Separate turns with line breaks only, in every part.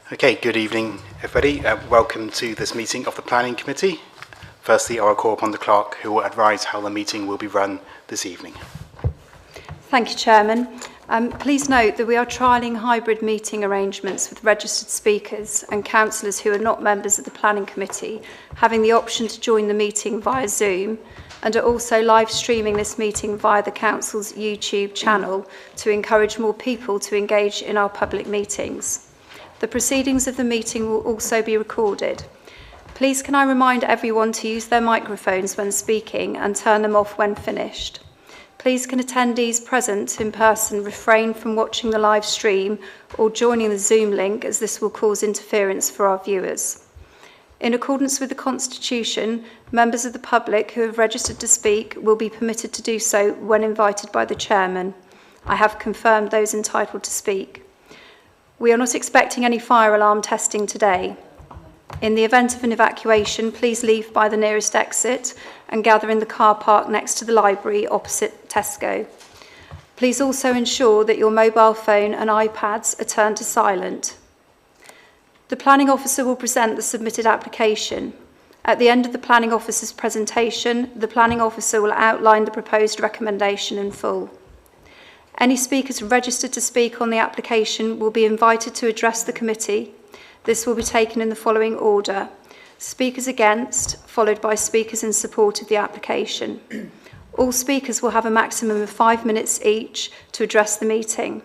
Okay, good evening everybody. Welcome to this meeting of the Planning Committee. Firstly, I will call upon the clerk who will advise how the meeting will be run this evening.
Thank you, Chairman. Please note that we are trialling hybrid meeting arrangements with registered speakers and councillors who are not members of the Planning Committee having the option to join the meeting via Zoom, and are also live streaming this meeting via the Council's YouTube channel to encourage more people to engage in our public meetings. The proceedings of the meeting will also be recorded. Please can I remind everyone to use their microphones when speaking and turn them off when finished. Please can attendees present in person refrain from watching the live stream or joining the Zoom link, as this will cause interference for our viewers. In accordance with the Constitution, members of the public who have registered to speak will be permitted to do so when invited by the Chairman. I have confirmed those entitled to speak. We are not expecting any fire alarm testing today. In the event of an evacuation, please leave by the nearest exit and gather in the car park next to the library opposite Tesco. Please also ensure that your mobile phone and iPads are turned to silent. The Planning Officer will present the submitted application. At the end of the Planning Officer's presentation, the Planning Officer will outline the proposed recommendation in full. Any speakers registered to speak on the application will be invited to address the committee. This will be taken in the following order: speakers against, followed by speakers in support of the application. All speakers will have a maximum of 5 minutes each to address the meeting.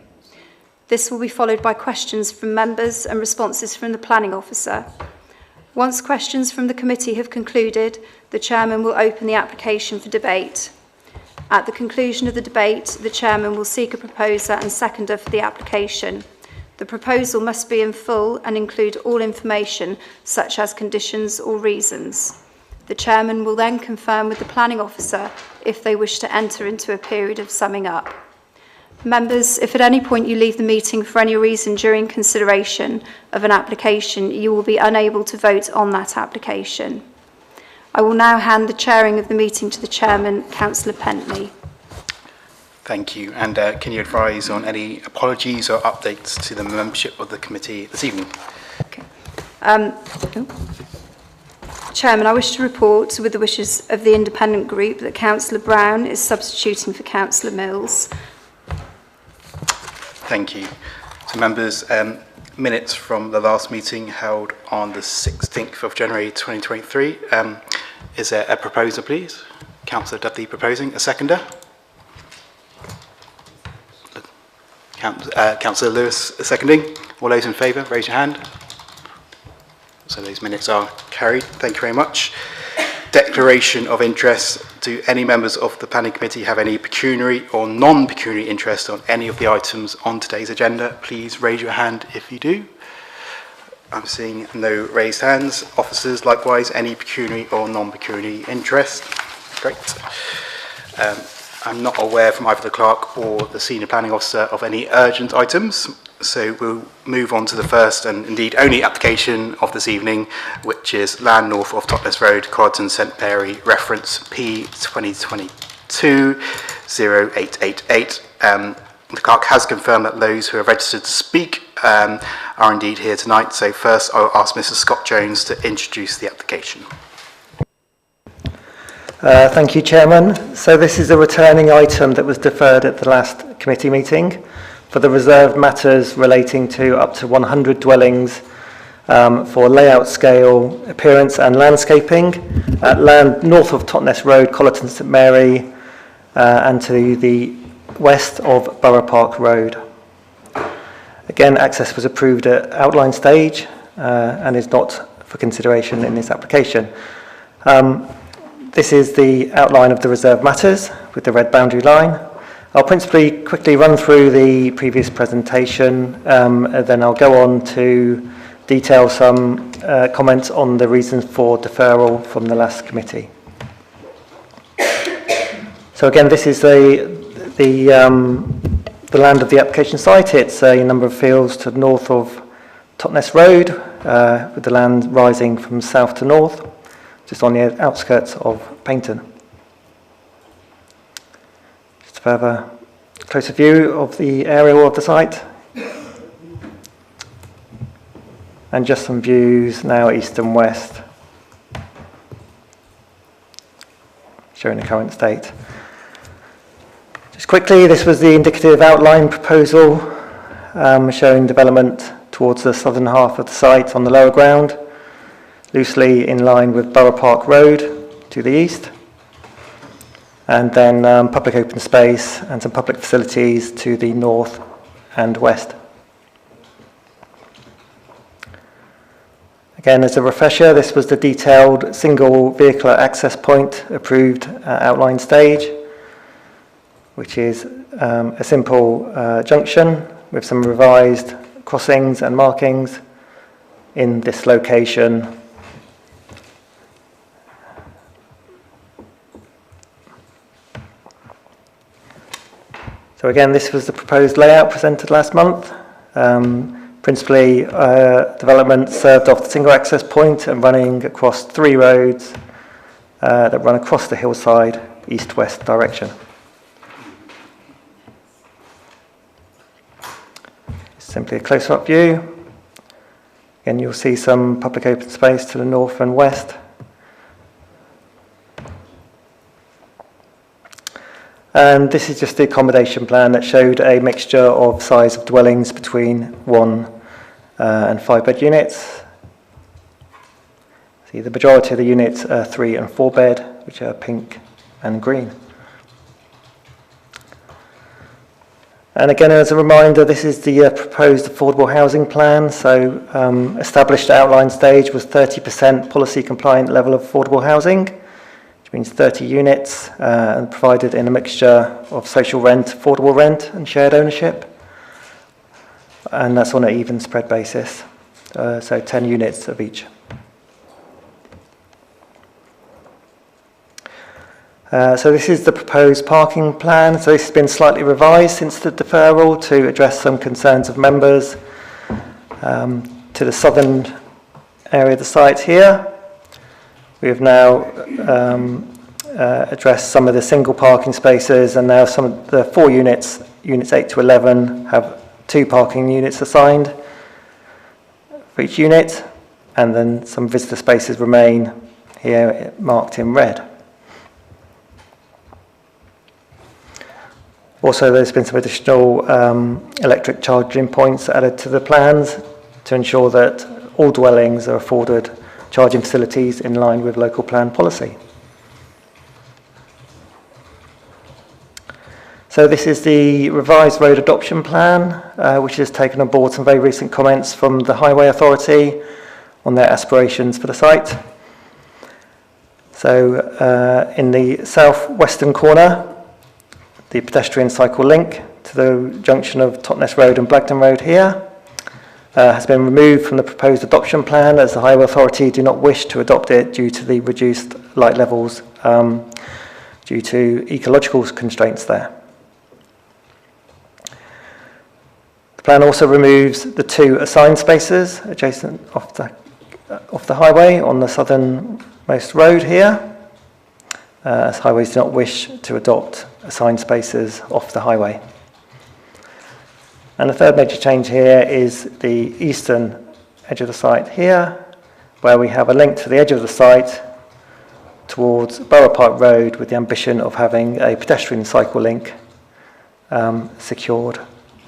This will be followed by questions from members and responses from the Planning Officer. Once questions from the committee have concluded, the Chairman will open the application for debate. At the conclusion of the debate, the Chairman will seek a proposer and seconder for the application. The proposal must be in full and include all information, such as conditions or reasons. The Chairman will then confirm with the Planning Officer if they wish to enter into a period of summing up. Members, if at any point you leave the meeting for any reason during consideration of an application, you will be unable to vote on that application. I will now hand the chairing of the meeting to the Chairman, Councillor Pentley.
Thank you. And can you advise on any apologies or updates to the membership of the committee this evening?
Okay. Chairman, I wish to report, with the wishes of the independent group, that Councillor Brown is substituting for Councillor Mills.
Thank you. So members, minutes from the last meeting held on the 16th of January 2023. Is there a proposer, please? Councillor Dudley proposing. A seconder? Councillor Lewis seconding. All those in favour, raise your hand. So those minutes are carried. Thank you very much. Declaration of interest. Do any members of the Planning Committee have any pecuniary or non-pecuniary interest on any of the items on today's agenda? Please raise your hand if you do. I'm seeing no raised hands. Officers, likewise, any pecuniary or non-pecuniary interest? Great. I'm not aware from either the clerk or the senior planning officer of any urgent items, so we'll move on to the first and indeed only application of this evening, which is land north of Totnes Road, Corrigan St Mary, reference P 2022-0888. The clerk has confirmed that those who are registered to speak are indeed here tonight. So first I'll ask Mr. Scott Jones to introduce the application.
Thank you, Chairman. So this is a returning item that was deferred at the last committee meeting for the reserved matters relating to up to 100 dwellings for layout, scale, appearance and landscaping at land north of Totnes Road, Collerton St Mary, and to the west of Borough Park Road. Again, access was approved at outline stage and is not for consideration in this application. This is the outline of the reserved matters with the red boundary line. I'll principally quickly run through the previous presentation, and then I'll go on to detail some comments on the reasons for deferral from the last committee. So again, this is the land of the application site. It's a number of fields to the north of Totnes Road, with the land rising from south to north, just on the outskirts of Paynton. Just to have a closer view of the aerial of the site. and just some views now east and west, showing the current state. Just quickly, this was the indicative outline proposal, showing development towards the southern half of the site on the lower ground, loosely in line with Borough Park Road to the east, and then public open space and some public facilities to the north and west. Again, as a refresher, this was the detailed single vehicular access point approved at outline stage, which is a simple junction with some revised crossings and markings in this location. So again, this was the proposed layout presented last month. Principally, development served off the single access point and running across 3 roads that run across the hillside, east-west direction. Simply a close-up view. Again, you'll see some public open space to the north and west. And this is just the accommodation plan that showed a mixture of size of dwellings between 1 and 5 bed units. See, the majority of the units are 3 and 4 bed, which are pink and green. And again, as a reminder, this is the proposed affordable housing plan. So established at outline stage was 30% policy compliant level of affordable housing, means 30 units and provided in a mixture of social rent, affordable rent and shared ownership. And that's on an even spread basis, so 10 units of each. So this is the proposed parking plan. So this has been slightly revised since the deferral to address some concerns of members. To the southern area of the site here, we have now addressed some of the single parking spaces, and now some of the 4 units, units 8 to 11, have 2 parking units assigned for each unit, and then some visitor spaces remain here marked in red. Also, there's been some additional electric charging points added to the plans to ensure that all dwellings are afforded charging facilities in line with local plan policy. So this is the revised road adoption plan, which has taken on board some very recent comments from the Highway Authority on their aspirations for the site. So in the south-western corner, the pedestrian cycle link to the junction of Totnes Road and Blagdon Road here has been removed from the proposed adoption plan, as the Highway Authority do not wish to adopt it due to the reduced light levels due to ecological constraints there. The plan also removes the 2 assigned spaces adjacent off the highway on the southernmost road here, as highways do not wish to adopt assigned spaces off the highway. And the third major change here is the eastern edge of the site here, where we have a link to the edge of the site towards Borough Park Road with the ambition of having a pedestrian cycle link secured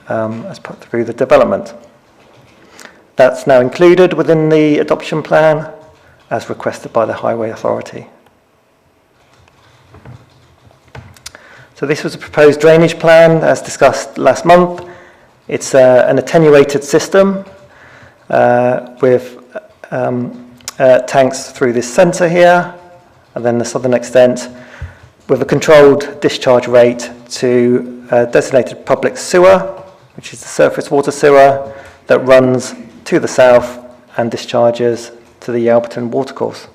as put through the development. That's now included within the adoption plan as requested by the Highway Authority. So this was a proposed drainage plan as discussed last month. It's an attenuated system with tanks through this centre here, and then the southern extent, with a controlled discharge rate to designated public sewer, which is the surface water sewer that runs to the south and discharges to the Yalberton watercourse.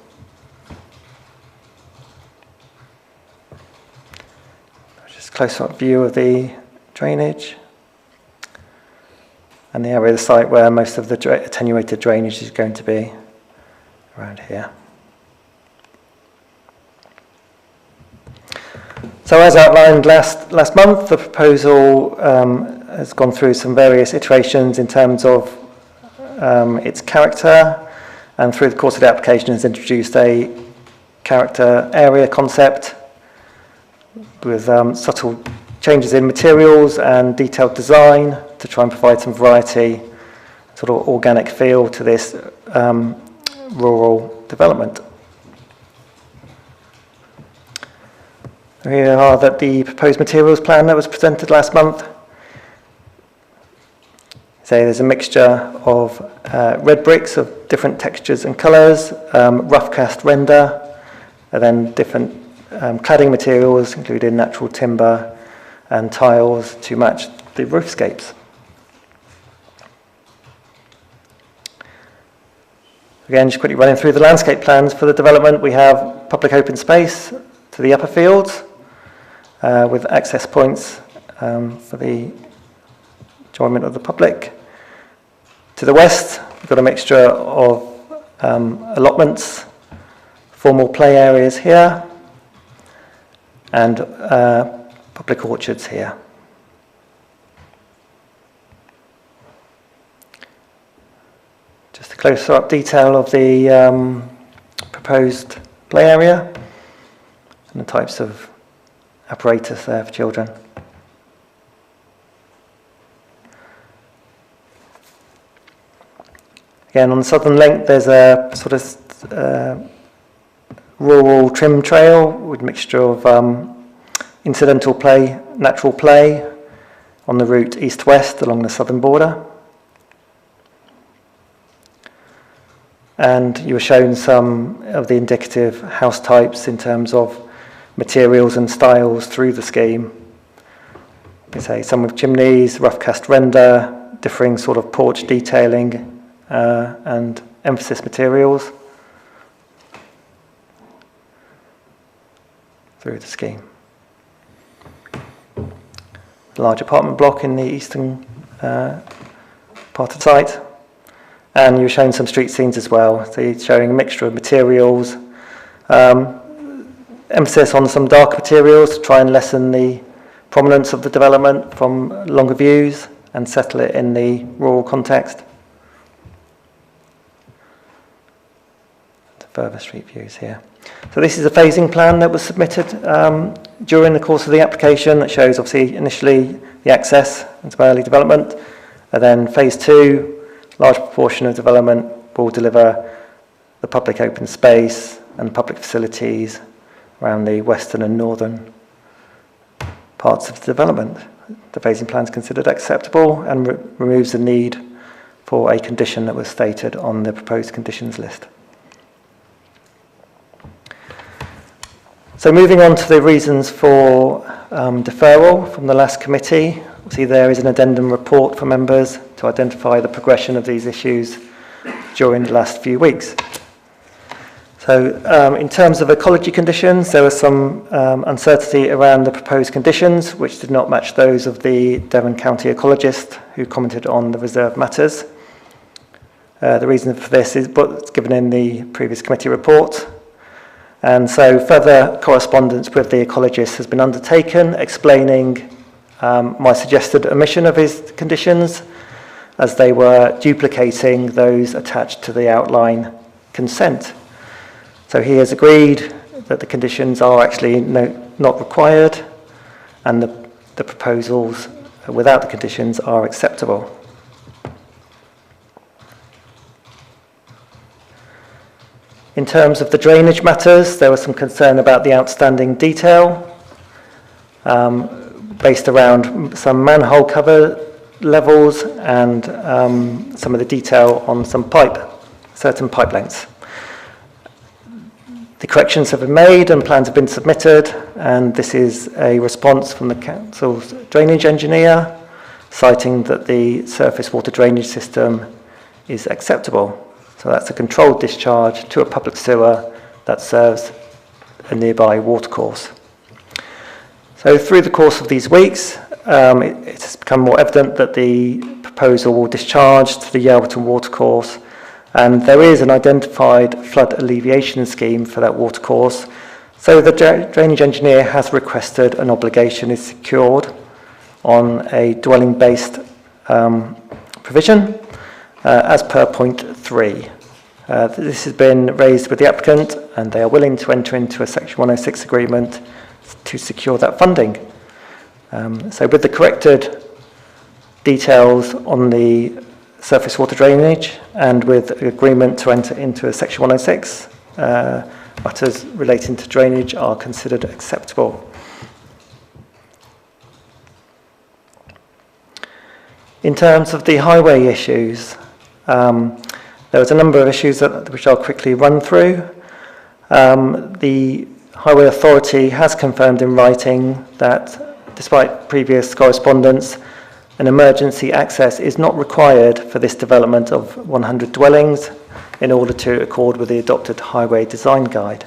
Just a close-up view of the drainage and the area of the site where most of the attenuated drainage is going to be around here. So as outlined last month, the proposal has gone through some various iterations in terms of its character, and through the course of the application has introduced a character area concept with subtle changes in materials and detailed design to try and provide some variety, sort of organic feel to this rural development. Here are the proposed materials plan that was presented last month. So there's a mixture of red bricks of different textures and colours, rough cast render, and then different cladding materials, including natural timber and tiles to match the roofscapes. Again, just quickly running through the landscape plans for the development, we have public open space to the upper fields with access points for the enjoyment of the public. To the west, we've got a mixture of allotments, formal play areas here, and public orchards here. Just a closer up detail of the proposed play area and the types of apparatus there for children. Again, on the southern link, there's a sort of rural trim trail with a mixture of incidental play, natural play on the route east-west along the southern border. And you were shown some of the indicative house types in terms of materials and styles through the scheme. You say some with chimneys, rough cast render, differing sort of porch detailing and emphasis materials through the scheme. A large apartment block in the eastern part of the site. And you're showing some street scenes as well. So you're showing a mixture of materials, emphasis on some dark materials to try and lessen the prominence of the development from longer views and settle it in the rural context. Further street views here. So this is a phasing plan that was submitted during the course of the application that shows obviously initially the access into early development, and then phase 2, large proportion of development will deliver the public open space and public facilities around the western and northern parts of the development. The phasing plan is considered acceptable and removes the need for a condition that was stated on the proposed conditions list. So moving on to the reasons for deferral from the last committee. See, there is an addendum report for members to identify the progression of these issues during the last few weeks. So in terms of ecology conditions, there was some uncertainty around the proposed conditions, which did not match those of the Devon County ecologist who commented on the reserved matters. The reason for this is what's given in the previous committee report. And so further correspondence with the ecologist has been undertaken, explaining my suggested omission of his conditions, as they were duplicating those attached to the outline consent. So he has agreed that the conditions are actually not required, and the proposals without the conditions are acceptable. In terms of the drainage matters, there was some concern about the outstanding detail based around some manhole cover levels and some of the detail on some certain pipe lengths. The corrections have been made and plans have been submitted, and this is a response from the council's drainage engineer citing that the surface water drainage system is acceptable. So that's a controlled discharge to a public sewer that serves a nearby watercourse. So through the course of these weeks, it has become more evident that the proposal will discharge to the Yelverton watercourse, and there is an identified flood alleviation scheme for that watercourse. So the drainage engineer has requested an obligation is secured on a dwelling-based provision, as per point 3. This has been raised with the applicant and they are willing to enter into a Section 106 agreement to secure that funding. So with the corrected details on the surface water drainage and with agreement to enter into a Section 106, matters relating to drainage are considered acceptable. In terms of the highway issues, there was a number of issues which I'll quickly run through. The Highway Authority has confirmed in writing that despite previous correspondence, an emergency access is not required for this development of 100 dwellings in order to accord with the adopted highway design guide.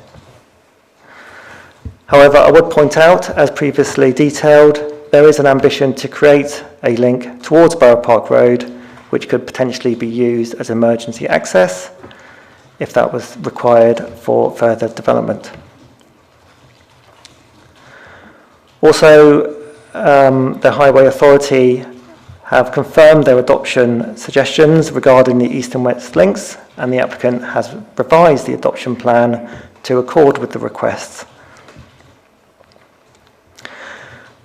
However, I would point out, as previously detailed, there is an ambition to create a link towards Borough Park Road, which could potentially be used as emergency access if that was required for further development. Also, the Highway Authority have confirmed their adoption suggestions regarding the east and west links, and the applicant has revised the adoption plan to accord with the requests.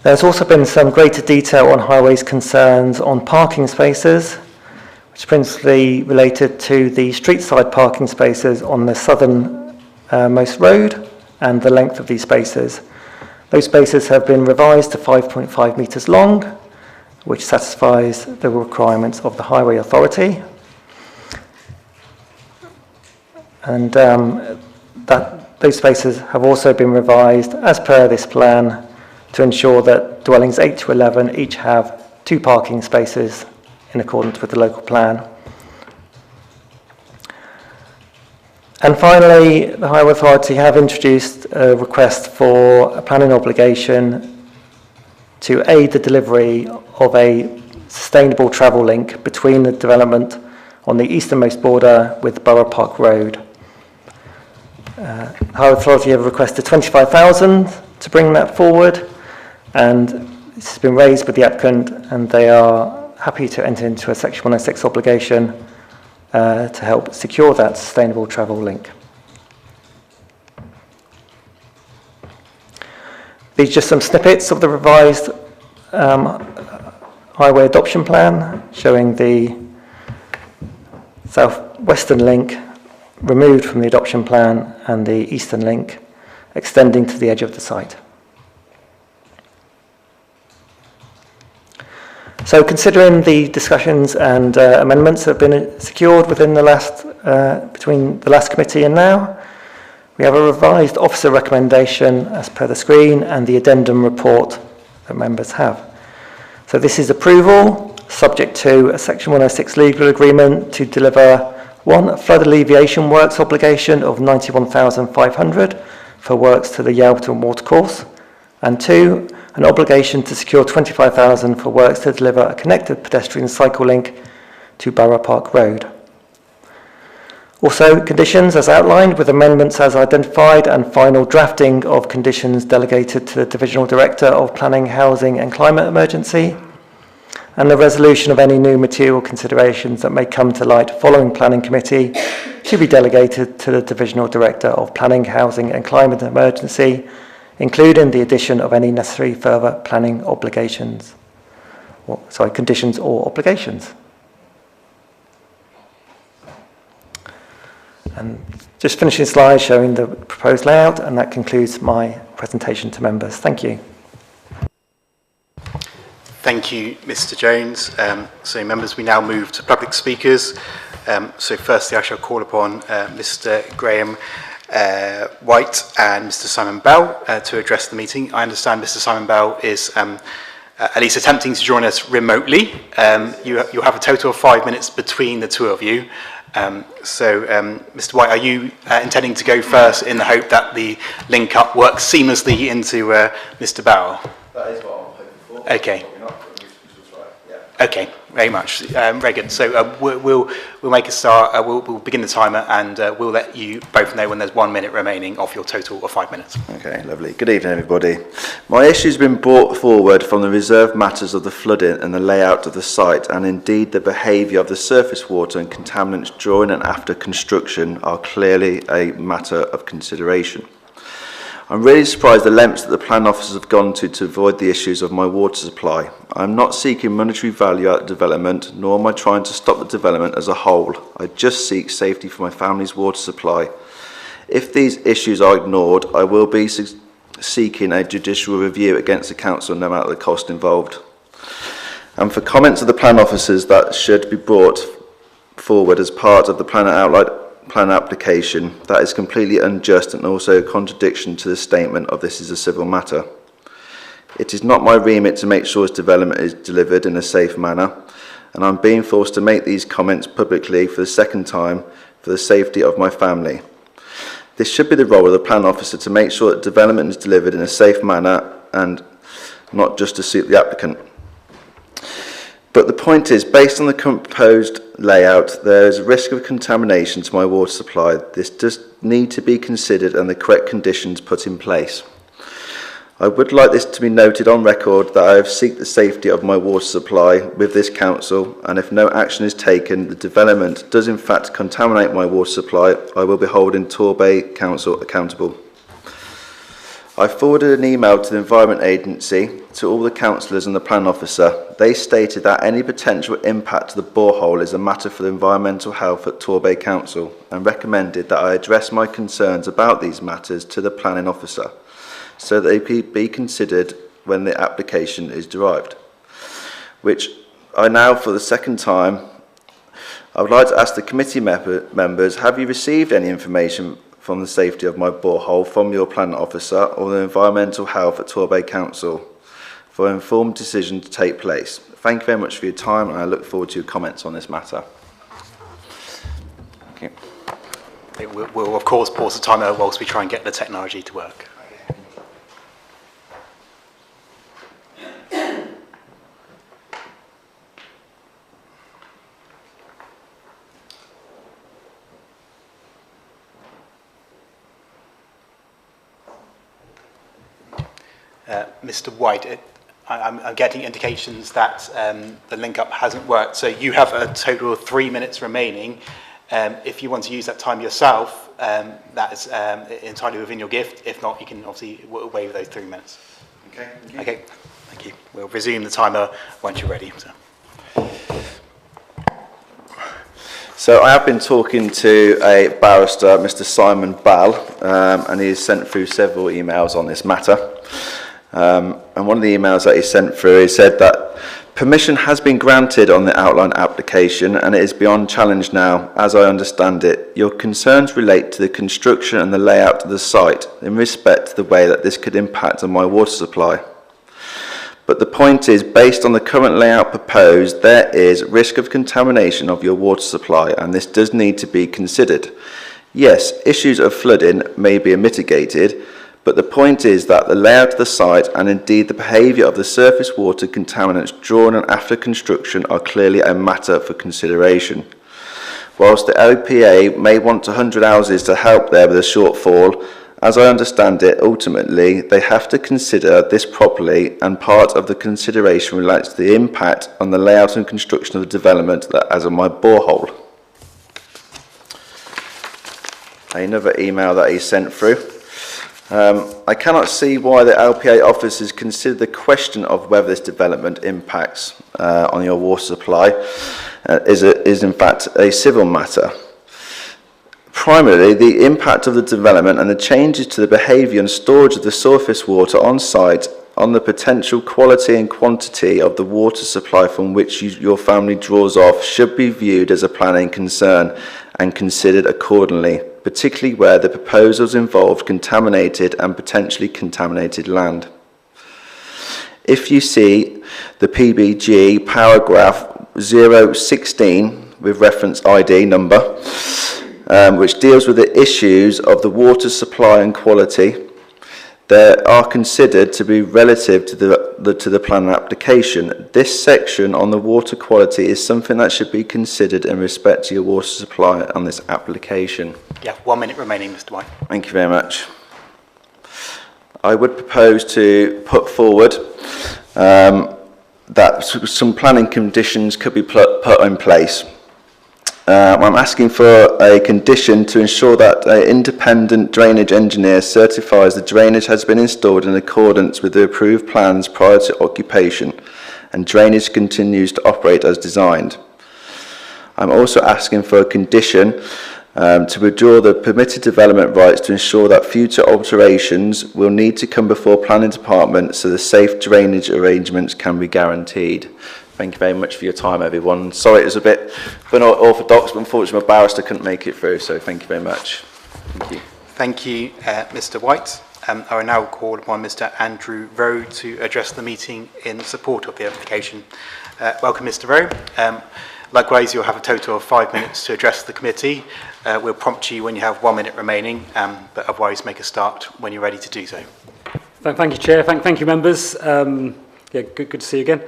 There's also been some greater detail on Highways concerns on parking spaces, which is principally related to the street side parking spaces on the southernmost road and the length of these spaces. Those spaces have been revised to 5.5 metres long, which satisfies the requirements of the Highway Authority. And those spaces have also been revised as per this plan to ensure that dwellings 8 to 11 each have 2 parking spaces in accordance with the local plan. And finally, the Highway Authority have introduced a request for a planning obligation to aid the delivery of a sustainable travel link between the development on the easternmost border with Borough Park Road. The Highway Authority have requested £25,000 to bring that forward, and this has been raised with the applicant, and they are happy to enter into a Section 106 obligation to help secure that sustainable travel link. These are just some snippets of the revised highway adoption plan, showing the south-western link removed from the adoption plan and the eastern link extending to the edge of the site. So considering the discussions and amendments that have been secured within the between the last committee and now, we have a revised officer recommendation as per the screen and the addendum report that members have. So this is approval, subject to a Section 106 legal agreement to deliver 1, flood alleviation works obligation of £91,500 for works to the Yalberton watercourse, and 2, an obligation to secure £25,000 for works to deliver a connected pedestrian cycle link to Borough Park Road. Also, conditions as outlined with amendments as identified and final drafting of conditions delegated to the Divisional Director of Planning, Housing and Climate Emergency, and the resolution of any new material considerations that may come to light following Planning Committee to be delegated to the Divisional Director of Planning, Housing and Climate Emergency, including the addition of any necessary further planning obligations, conditions or obligations. And just finishing the slide showing the proposed layout, and that concludes my presentation to members. Thank you.
Thank you, Mr. Jones. So members, we now move to public speakers. So firstly, I shall call upon Mr. Graham White and Mr. Simon Bell to address the meeting. I understand Mr. Simon Bell is at least attempting to join us remotely. You'll have a total of 5 minutes between the two of you. Mr. White, are you intending to go first in the hope that the link up works seamlessly into Mr. Bell?
That is what I'm hoping for.
Okay. Okay, very much. Very good. So we'll make a start. We'll begin the timer, and we'll let you both know when there's 1 minute remaining of your total of 5 minutes.
Okay, lovely. Good evening, everybody. My issue has been brought forward from the reserved matters of the flooding and the layout of the site, and indeed the behaviour of the surface water and contaminants during and after construction are clearly a matter of consideration. I'm really surprised the lengths that the plan officers have gone to avoid the issues of my water supply. I'm not seeking monetary value out of development, nor am I trying to stop the development as a whole. I just seek safety for my family's water supply. If these issues are ignored, I will be seeking a judicial review against the council, no matter the cost involved. And for comments of the plan officers that should be brought forward as part of the plan application, that is completely unjust and also a contradiction to the statement of this is a civil matter. It is not my remit to make sure this development is delivered in a safe manner, and I'm being forced to make these comments publicly for the second time for the safety of my family. This should be the role of the plan officer to make sure that development is delivered in a safe manner and not just to suit the applicant. But the point is, based on the proposed layout, there is a risk of contamination to my water supply. This does need to be considered and the correct conditions put in place. I would like this to be noted on record that I have sought the safety of my water supply with this council, and if no action is taken, the development does in fact contaminate my water supply, I will be holding Torquay Council accountable. I forwarded an email to the Environment Agency, to all the councillors and the plan officer. They stated that any potential impact to the borehole is a matter for the environmental health at Torquay Council, and recommended that I address my concerns about these matters to the planning officer, so that they be considered when the application is derived. Which I now, for the second time, I would like to ask the committee members, have you received any information from the safety of my borehole from your planning officer or the environmental health at Torquay Council for an informed decision to take place? Thank you very much for your time, and I look forward to your comments on this matter. Thank you.
We'll of course pause the timer whilst we try and get the technology to work. Mr. White, I'm getting indications that the link up hasn't worked, so you have a total of 3 minutes remaining. If you want to use that time yourself, that is entirely within your gift. If not, you can obviously waive those 3 minutes.
Okay.
Okay, thank you. We'll resume the timer once you're ready.
So I have been talking to a barrister, Mr. Simon Ball, and he has sent through several emails on this matter. And one of the emails that he sent through, he said that permission has been granted on the outline application and it is beyond challenge now, as I understand it. Your concerns relate to the construction and the layout of the site in respect to the way that this could impact on my water supply. But the point is, based on the current layout proposed, there is risk of contamination of your water supply, and this does need to be considered. Yes, issues of flooding may be mitigated, but the point is that the layout of the site and indeed the behaviour of the surface water contaminants during and after construction are clearly a matter for consideration. Whilst the LPA may want 100 houses to help there with a shortfall, as I understand it, ultimately they have to consider this properly, and part of the consideration relates to the impact on the layout and construction of the development that as on my borehole. Another email that he sent through. I cannot see why the LPA officers consider the question of whether this development impacts on your water supply is in fact a civil matter. Primarily, the impact of the development and the changes to the behaviour and storage of the surface water on site on the potential quality and quantity of the water supply from which your family draws off should be viewed as a planning concern and considered accordingly, particularly where the proposals involved contaminated and potentially contaminated land. If you see the PBG paragraph 016 with reference ID number, which deals with the issues of the water supply and quality, that are considered to be relative to the planning application. This section on the water quality is something that should be considered in respect to your water supply on this application.
You have 1 minute remaining, Mr. White.
Thank you very much. I would propose to put forward that some planning conditions could be put in place. I'm asking for a condition to ensure that an independent drainage engineer certifies the drainage has been installed in accordance with the approved plans prior to occupation and drainage continues to operate as designed. I'm also asking for a condition to withdraw the permitted development rights to ensure that future alterations will need to come before planning department so the safe drainage arrangements can be guaranteed. Thank you very much for your time, everyone. Sorry it was a bit unorthodox, but unfortunately my barrister couldn't make it through, so thank you very much. Thank you.
Thank you, Mr. White. I will now call upon Mr. Andrew Rowe to address the meeting in support of the application. Welcome, Mr. Rowe. Likewise, you'll have a total of 5 minutes to address the committee. We'll prompt you when you have 1 minute remaining, but otherwise make a start when you're ready to do so.
Thank you, Chair. Thank you, members. Good to see you again.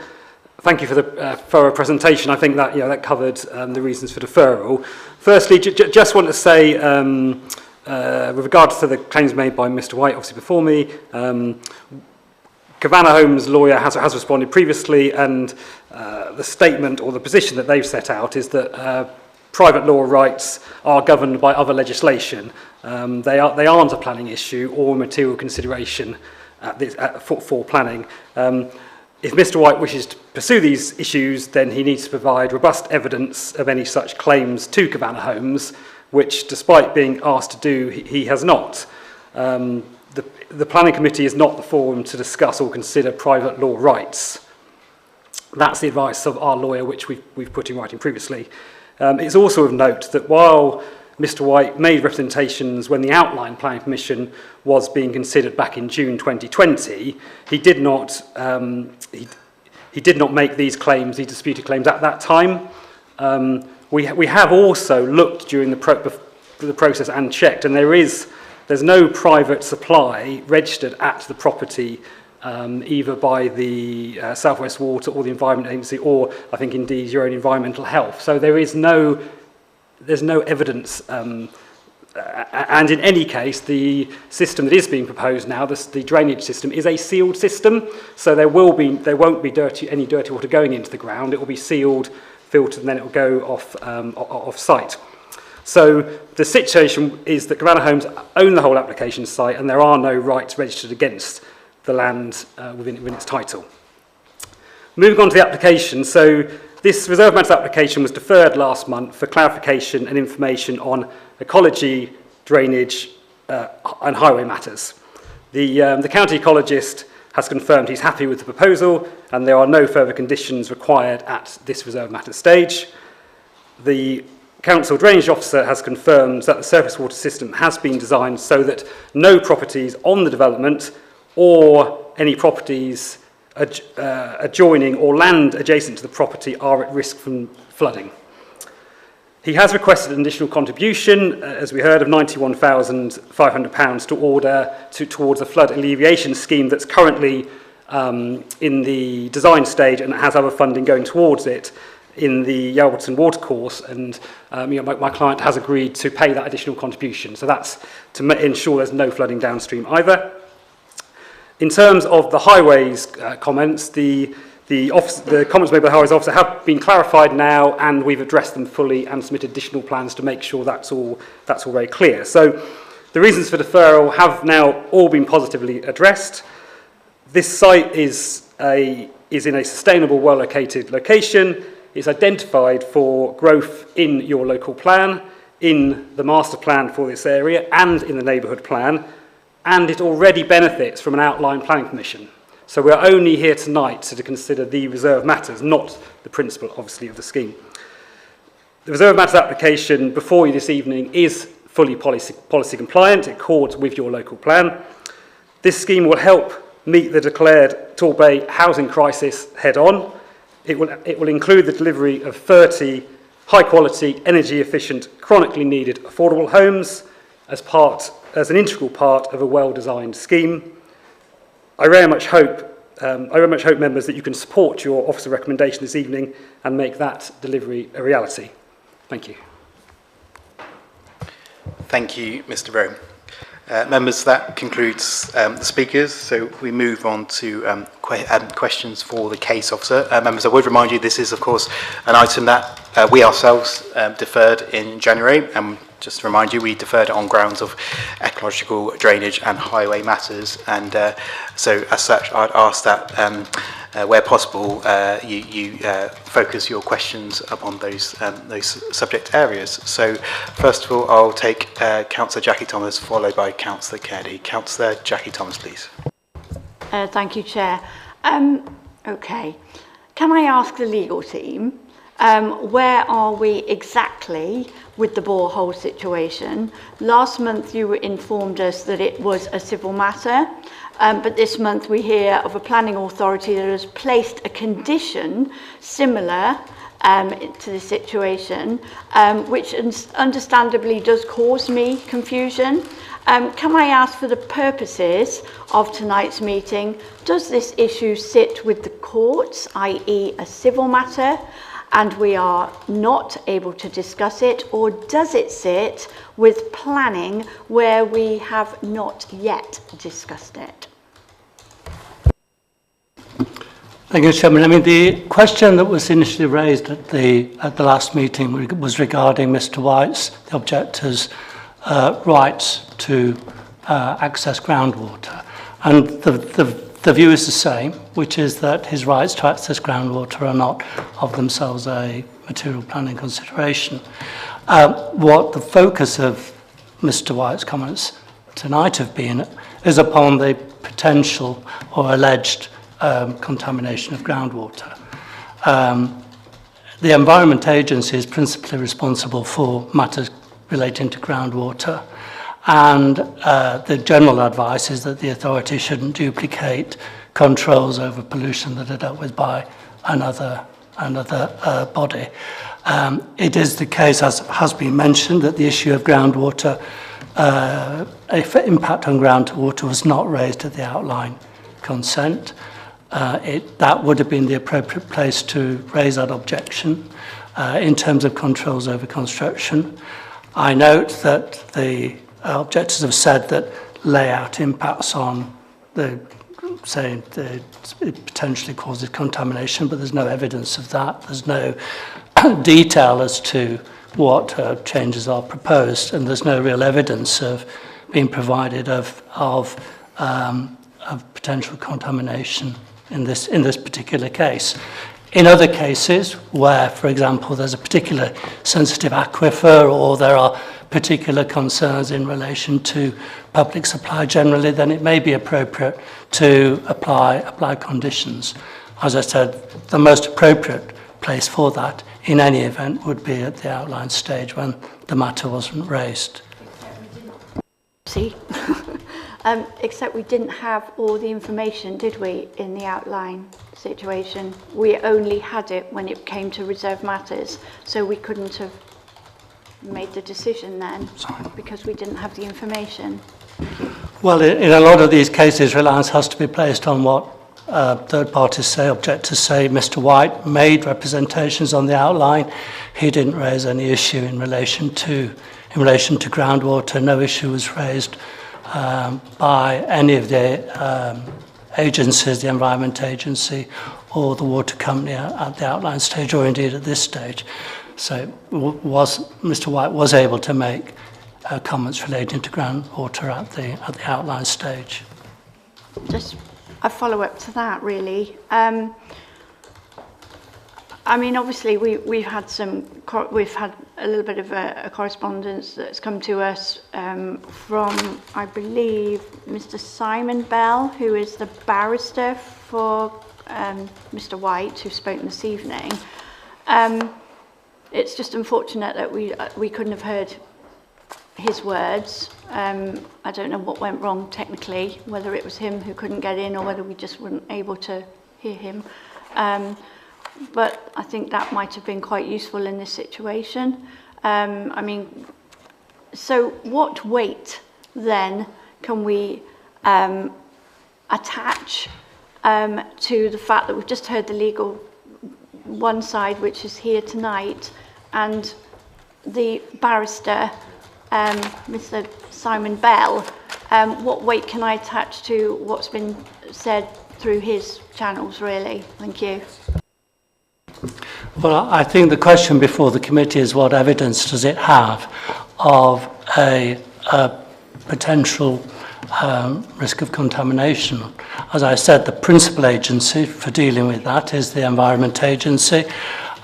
Thank you for the thorough presentation. I think that that covered the reasons for deferral. Firstly, just want to say, with regards to the claims made by Mr. White, obviously before me, Cavanagh Homes' lawyer has responded previously, and the statement or the position that they've set out is that private law rights are governed by other legislation. They aren't a planning issue or material consideration for planning. If Mr. White wishes to pursue these issues, then he needs to provide robust evidence of any such claims to Cavanagh Homes, which, despite being asked to do, he has not. The Planning Committee is not the forum to discuss or consider private law rights. That's the advice of our lawyer, which we've put in writing previously. It's also of note that while Mr. White made representations when the outline planning permission was being considered back in June 2020, he did not make these disputed claims at that time. We have also looked during the process and checked, and there's no private supply registered at the property, either by the South West Water or the Environment Agency, or I think indeed your own environmental health. So there's no evidence, and in any case, the system that is being proposed now, the drainage system, is a sealed system. So there won't be any dirty water going into the ground. It will be sealed, filtered, and then it will go off site. So the situation is that Cavanagh Homes own the whole application site, and there are no rights registered against the land within its title. Moving on to the application, so this reserve matters application was deferred last month for clarification and information on ecology, drainage and highway matters. The county ecologist has confirmed he's happy with the proposal and there are no further conditions required at this reserve matters stage. The council drainage officer has confirmed that the surface water system has been designed so that no properties on the development or any properties adjoining or land adjacent to the property are at risk from flooding. He has requested an additional contribution, as we heard, of £91,500 towards a flood alleviation scheme that's currently in the design stage and has other funding going towards it in the Yalberton Watercourse, and my client has agreed to pay that additional contribution. So that's to ensure there's no flooding downstream either. In terms of the highways comments, the comments made by the highways officer have been clarified now, and we've addressed them fully and submitted additional plans to make sure that's all very clear. So the reasons for deferral have now all been positively addressed. This site is in a sustainable, well-located location. It's identified for growth in your local plan, in the master plan for this area, and in the neighbourhood plan, and it already benefits from an outline planning permission. So we're only here tonight to consider the reserve matters, not the principle, obviously, of the scheme. The reserve matters application before you this evening is fully policy compliant. It accords with your local plan. This scheme will help meet the declared Torquay housing crisis head on. It will include the delivery of 30 high-quality, energy-efficient, chronically needed affordable homes as an integral part of a well-designed scheme. I very much hope members that you can support your officer recommendation this evening and make that delivery a reality. Thank you.
Thank you, Mr. Rowe. Members, that concludes the speakers, so we move on to questions for the case officer. Members, I would remind you this is, of course, an item that we ourselves deferred in January, and just to remind you, we deferred it on grounds of ecological, drainage and highway matters, and so as such, I'd ask that where possible, you focus your questions upon those subject areas. So, first of all, I'll take Councillor Jackie Thomas, followed by Councillor Kennedy. Councillor Jackie Thomas, please.
Thank you, Chair. Okay, can I ask the legal team, where are we exactly with the borehole situation? Last month you informed us that it was a civil matter, but this month we hear of a planning authority that has placed a condition similar to the situation, which understandably does cause me confusion. Can I ask, for the purposes of tonight's meeting, does this issue sit with the courts, i.e. a civil matter, and we are not able to discuss it, or does it sit with planning where we have not yet discussed it?
Thank you, Chairman. I mean, the question that was initially raised at the last meeting was regarding Mr. White's, the objector's, rights to access groundwater, and the view is the same, which is that his rights to access groundwater are not of themselves a material planning consideration. What the focus of Mr. White's comments tonight have been is upon the potential or alleged contamination of groundwater. The Environment Agency is principally responsible for matters relating to groundwater, and the general advice is that the authority shouldn't duplicate controls over pollution that are dealt with by another body. It is the case, as has been mentioned, that the issue of groundwater, impact on groundwater, was not raised at the outline consent. That would have been the appropriate place to raise that objection in terms of controls over construction. I note that the objectors have said that layout impacts on saying that it potentially causes contamination, but there's no evidence of that. There's no detail as to what changes are proposed, and there's no real evidence of being provided of potential contamination in this particular case. In other cases where, for example, there's a particular sensitive aquifer or there are particular concerns in relation to public supply generally, then it may be appropriate to apply conditions. As I said, the most appropriate place for that in any event would be at the outline stage when the matter wasn't raised.
See? Except we didn't have all the information, did we, in the outline situation? We only had it when it came to reserved matters, so we couldn't have made the decision then because we didn't have the information.
Well, in a lot of these cases, reliance has to be placed on what third parties say, objectors say. Mr. White made representations on the outline. He didn't raise any issue in relation to groundwater. No issue was raised by any of the agencies, the Environment Agency or the Water Company at the outline stage, or indeed at this stage. So Mr. White was able to make comments relating to groundwater at the outline stage.
Just a follow-up to that, really. I mean, obviously, we've had a little bit of a correspondence that's come to us from, I believe, Mr. Simon Bell, who is the barrister for Mr. White, who's spoken this evening. It's just unfortunate that we couldn't have heard his words. I don't know what went wrong technically, whether it was him who couldn't get in or whether we just weren't able to hear him. But I think that might have been quite useful in this situation. I mean, so what weight then can we attach to the fact that we've just heard the legal one side, which is here tonight, and the barrister, Mr. Simon Bell. What weight can I attach to what's been said through his channels, really? Thank you.
Well, I think the question before the committee is what evidence does it have of a potential risk of contamination. As I said, the principal agency for dealing with that is the Environment Agency,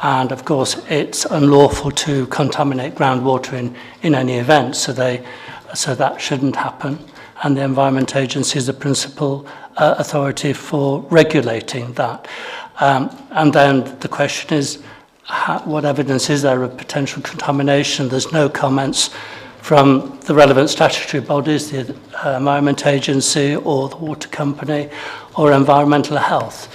and of course it's unlawful to contaminate groundwater in any event, so that shouldn't happen. And the Environment Agency is the principal authority for regulating that. And then the question is, what evidence is there of potential contamination? There's no comments from the relevant statutory bodies, the Environment Agency or the Water Company or Environmental Health.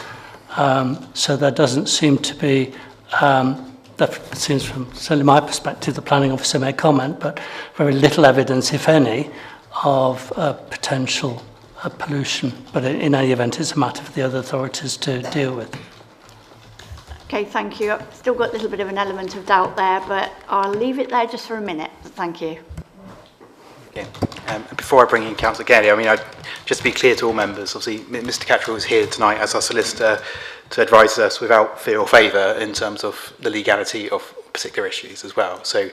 So there doesn't seem to be, that seems from certainly my perspective, the planning officer may comment, but very little evidence, if any, of potential pollution. But in any event, it's a matter for the other authorities to deal with.
Okay, thank you. I've still got a little bit of an element of doubt there, but I'll leave it there just for a minute. Thank you.
Okay. Before I bring in Councillor Kelly, I mean, just to be clear to all members, obviously Mr. Cattrall is here tonight as our solicitor to advise us without fear or favour in terms of the legality of particular issues as well. So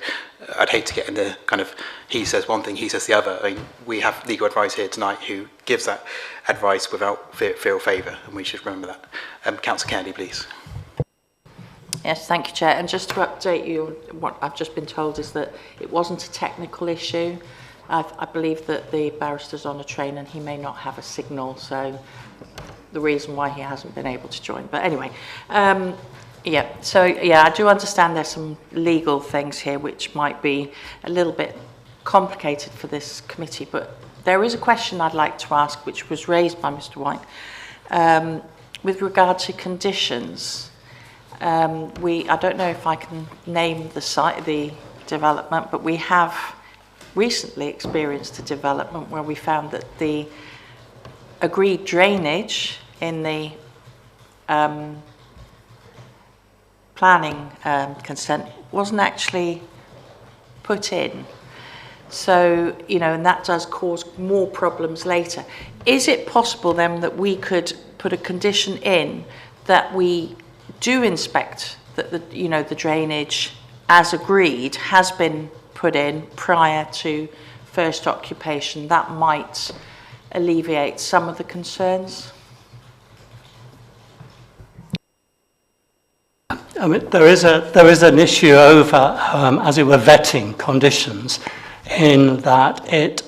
I'd hate to get into kind of he says one thing, he says the other. I mean, we have legal advice here tonight who gives that advice without fear or favour, and we should remember that. Councillor Kennedy, please.
Yes, thank you, Chair. And just to update you, what I've just been told is that it wasn't a technical issue. I believe that the barrister's on a train and he may not have a signal, so the reason why he hasn't been able to join. But anyway, I do understand there's some legal things here which might be a little bit complicated for this committee, but there is a question I'd like to ask which was raised by Mr. White with regard to conditions. I don't know if I can name the site, the development, but we have recently experienced a development where we found that the agreed drainage in the planning consent wasn't actually put in. So, you know, and that does cause more problems later. Is it possible then that we could put a condition in that we do inspect that the drainage as agreed has been put in prior to first occupation? That might alleviate some of the concerns.
I mean, there is an issue over, as it were, vetting conditions, in that it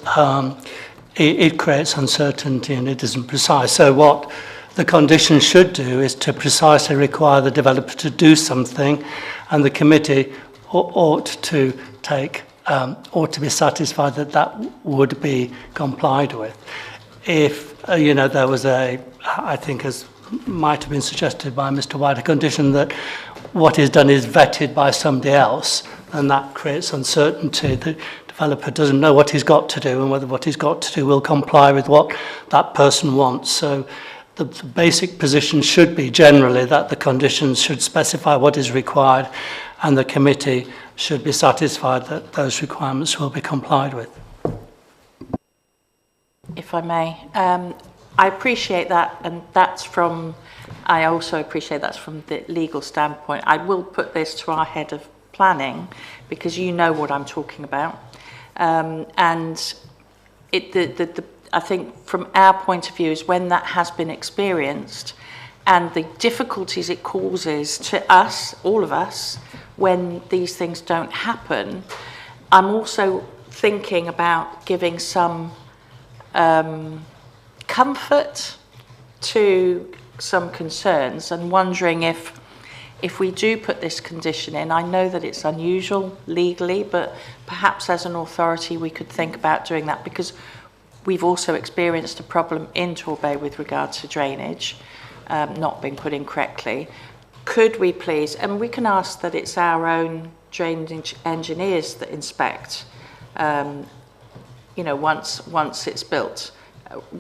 creates uncertainty and it isn't precise. So what the condition should do is to precisely require the developer to do something, and the committee ought to be satisfied that that would be complied with. If there was I think as might have been suggested by Mr. White, a condition that what is done is vetted by somebody else, and that creates uncertainty. The developer doesn't know what he's got to do and whether what he's got to do will comply with what that person wants. So the basic position should be generally that the conditions should specify what is required, and the committee should be satisfied that those requirements will be complied with.
If I may, I appreciate that, and I also appreciate that's from the legal standpoint. I will put this to our head of planning, because you know what I'm talking about. I think from our point of view is when that has been experienced and the difficulties it causes to us, all of us, when these things don't happen, I'm also thinking about giving some comfort to some concerns and wondering if we do put this condition in. I know that it's unusual legally, but perhaps as an authority we could think about doing that, because we've also experienced a problem in Torquay with regard to drainage not being put in correctly. Could we please, and we can ask that it's our own drainage engineers that inspect, once it's built.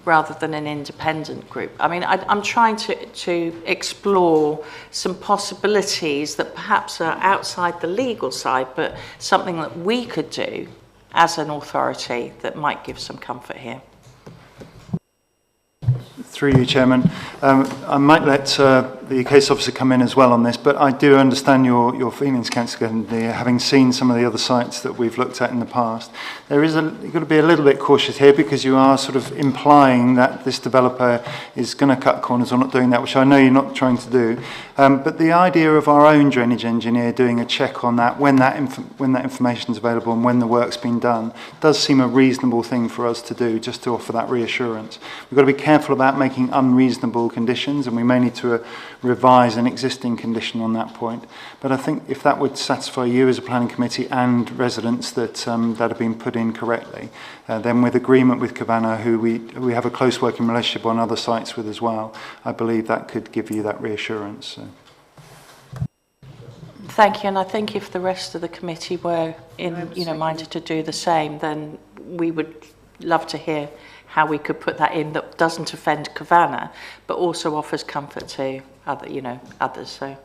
rather than an independent group. I mean, I'm trying to explore some possibilities that perhaps are outside the legal side, but something that we could do as an authority that might give some comfort here.
Through you, Chairman. I might let the case officer come in as well on this, but I do understand your feelings, Councillor Kennedy, having seen some of the other sites that we've looked at in the past. You've got to be a little bit cautious here because you are sort of implying that this developer is going to cut corners or not doing that, which I know you're not trying to do. But the idea of our own drainage engineer doing a check on that when that information is available and when the work's been done does seem a reasonable thing for us to do, just to offer that reassurance. We've got to be careful about making unreasonable conditions, and we may need to revise an existing condition on that point. But I think if that would satisfy you as a planning committee and residents that that have been put in correctly, then with agreement with Cavanagh, who we have a close working relationship on other sites with as well, I believe that could give you that reassurance. So.
Thank you, and I think if the rest of the committee were minded to do the same, then we would love to hear how we could put that in that doesn't offend Cavanagh, but also offers comfort to others. So.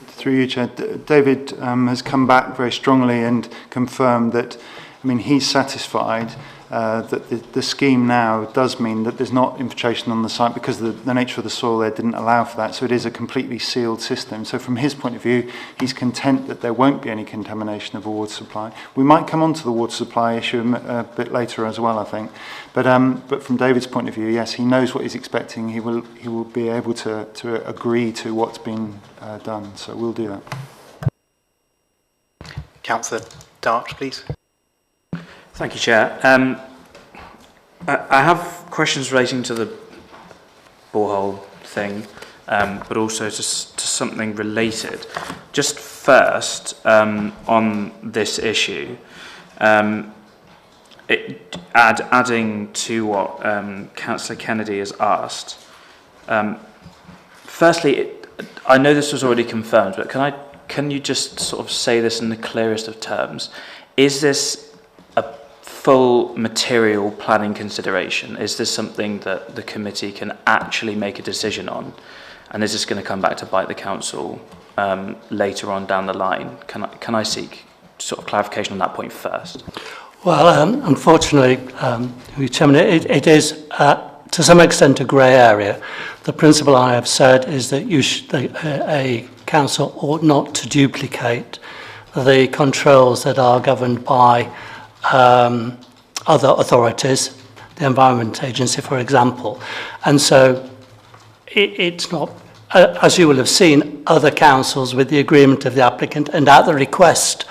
Through you, Chair, David has come back very strongly and confirmed that, he's satisfied that the scheme now does mean that there's not infiltration on the site because the nature of the soil there didn't allow for that, so it is a completely sealed system. So from his point of view, he's content that there won't be any contamination of a water supply. We might come on to the water supply issue a bit later as well, I think. But from David's point of view, yes, he knows what he's expecting. He will be able to agree to what's been done, so we'll do that.
Councillor Dart, please.
Thank you, Chair. I have questions relating to the borehole thing, but also to something related. Just first, on this issue, adding to what Councillor Kennedy has asked. Firstly, I know this was already confirmed, but can you just sort of say this in the clearest of terms? Is this a full material planning consideration? Is this something that the committee can actually make a decision on? And is this going to come back to bite the council later on down the line? Can I seek sort of clarification on that point first?
Well, unfortunately, Chairman, it is to some extent a grey area. The principle I have said is that a council ought not to duplicate the controls that are governed by other authorities, the Environment Agency, for example. And so it's not, as you will have seen, other councils with the agreement of the applicant and at the request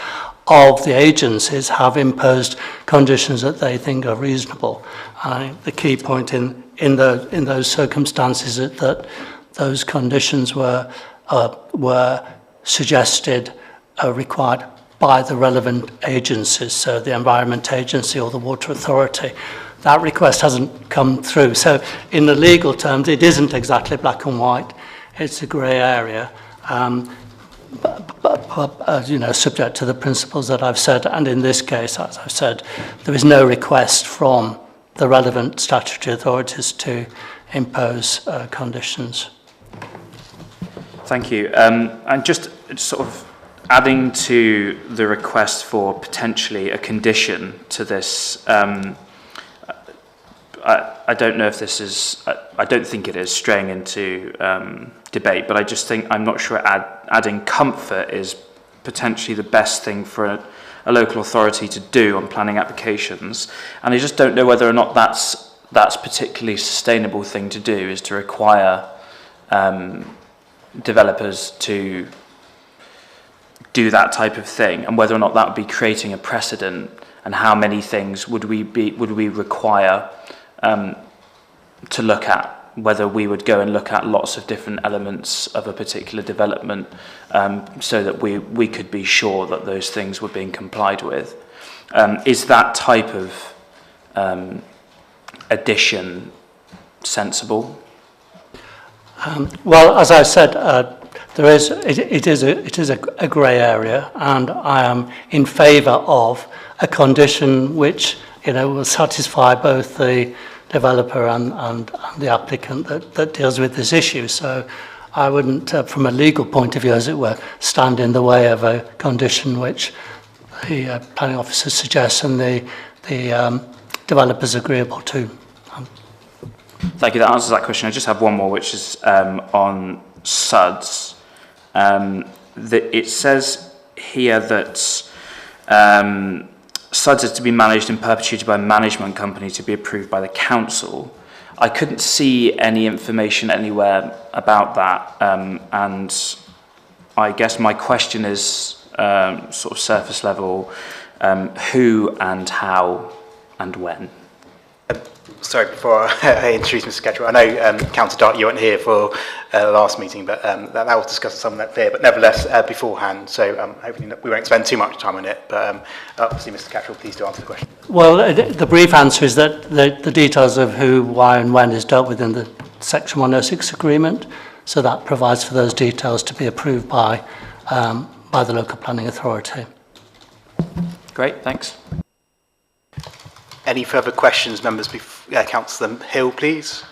of the agencies have imposed conditions that they think are reasonable. The key point in those circumstances is that those conditions were suggested, required by the relevant agencies, so the Environment Agency or the Water Authority. That request hasn't come through. So in the legal terms, it isn't exactly black and white. It's a grey area. But subject to the principles that I've said, and in this case, as I've said, there is no request from the relevant statutory authorities to impose conditions.
Thank you. And just sort of adding to the request for potentially a condition to this, I don't know if this is, I don't think it is straying into debate, but I just think, I'm not sure adding comfort is potentially the best thing for a local authority to do on planning applications. And I just don't know whether or not that's particularly sustainable thing to do, is to require developers to do that type of thing, and whether or not that would be creating a precedent, and how many things would we require to look at, whether we would go and look at lots of different elements of a particular development so that we could be sure that those things were being complied with. Is that type of addition sensible?
Well, as I said, it is a grey area, and I am in favour of a condition which will satisfy both the developer and the applicant that deals with this issue. So I wouldn't, from a legal point of view, as it were, stand in the way of a condition which the planning officer suggests and the developer's agreeable to.
Thank you, that answers that question. I just have one more, which is on SUDS. It says here that SUDS is to be managed in perpetuity by a management company to be approved by the council. I couldn't see any information anywhere about that, and I guess my question is sort of surface level, who and how and when?
Sorry, before I introduce Mr. Ketchell, I know Councillor Dart, you weren't here for the last meeting, but that was discussed some of that there, but nevertheless beforehand, so hopefully we won't spend too much time on it, but obviously Mr. Ketchell, please do answer the question.
Well, the brief answer is that the details of who, why and when is dealt with in the Section 106 agreement, so that provides for those details to be approved by the local planning authority.
Great, thanks.
Any further questions, members? Councillor Hill, please.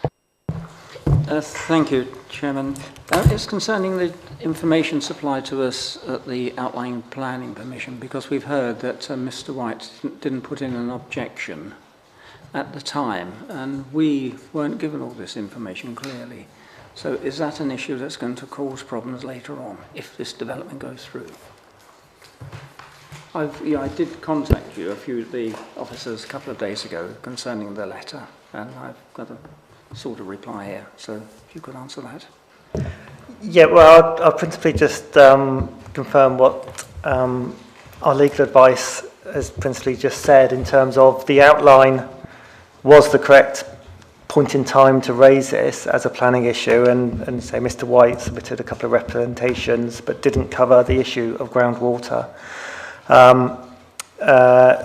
Thank you, Chairman. It's concerning the information supplied to us at the outline planning permission, because we've heard that Mr. White didn't put in an objection at the time, and we weren't given all this information clearly. So is that an issue that's going to cause problems later on if this development goes through? I did contact you, a few of the officers, a couple of days ago concerning the letter, and I've got a sort of reply here, so if you could answer that.
Yeah, well, I'll principally just confirm what our legal advice has principally just said in terms of the outline was the correct point in time to raise this as a planning issue, and say Mr. White submitted a couple of representations but didn't cover the issue of groundwater.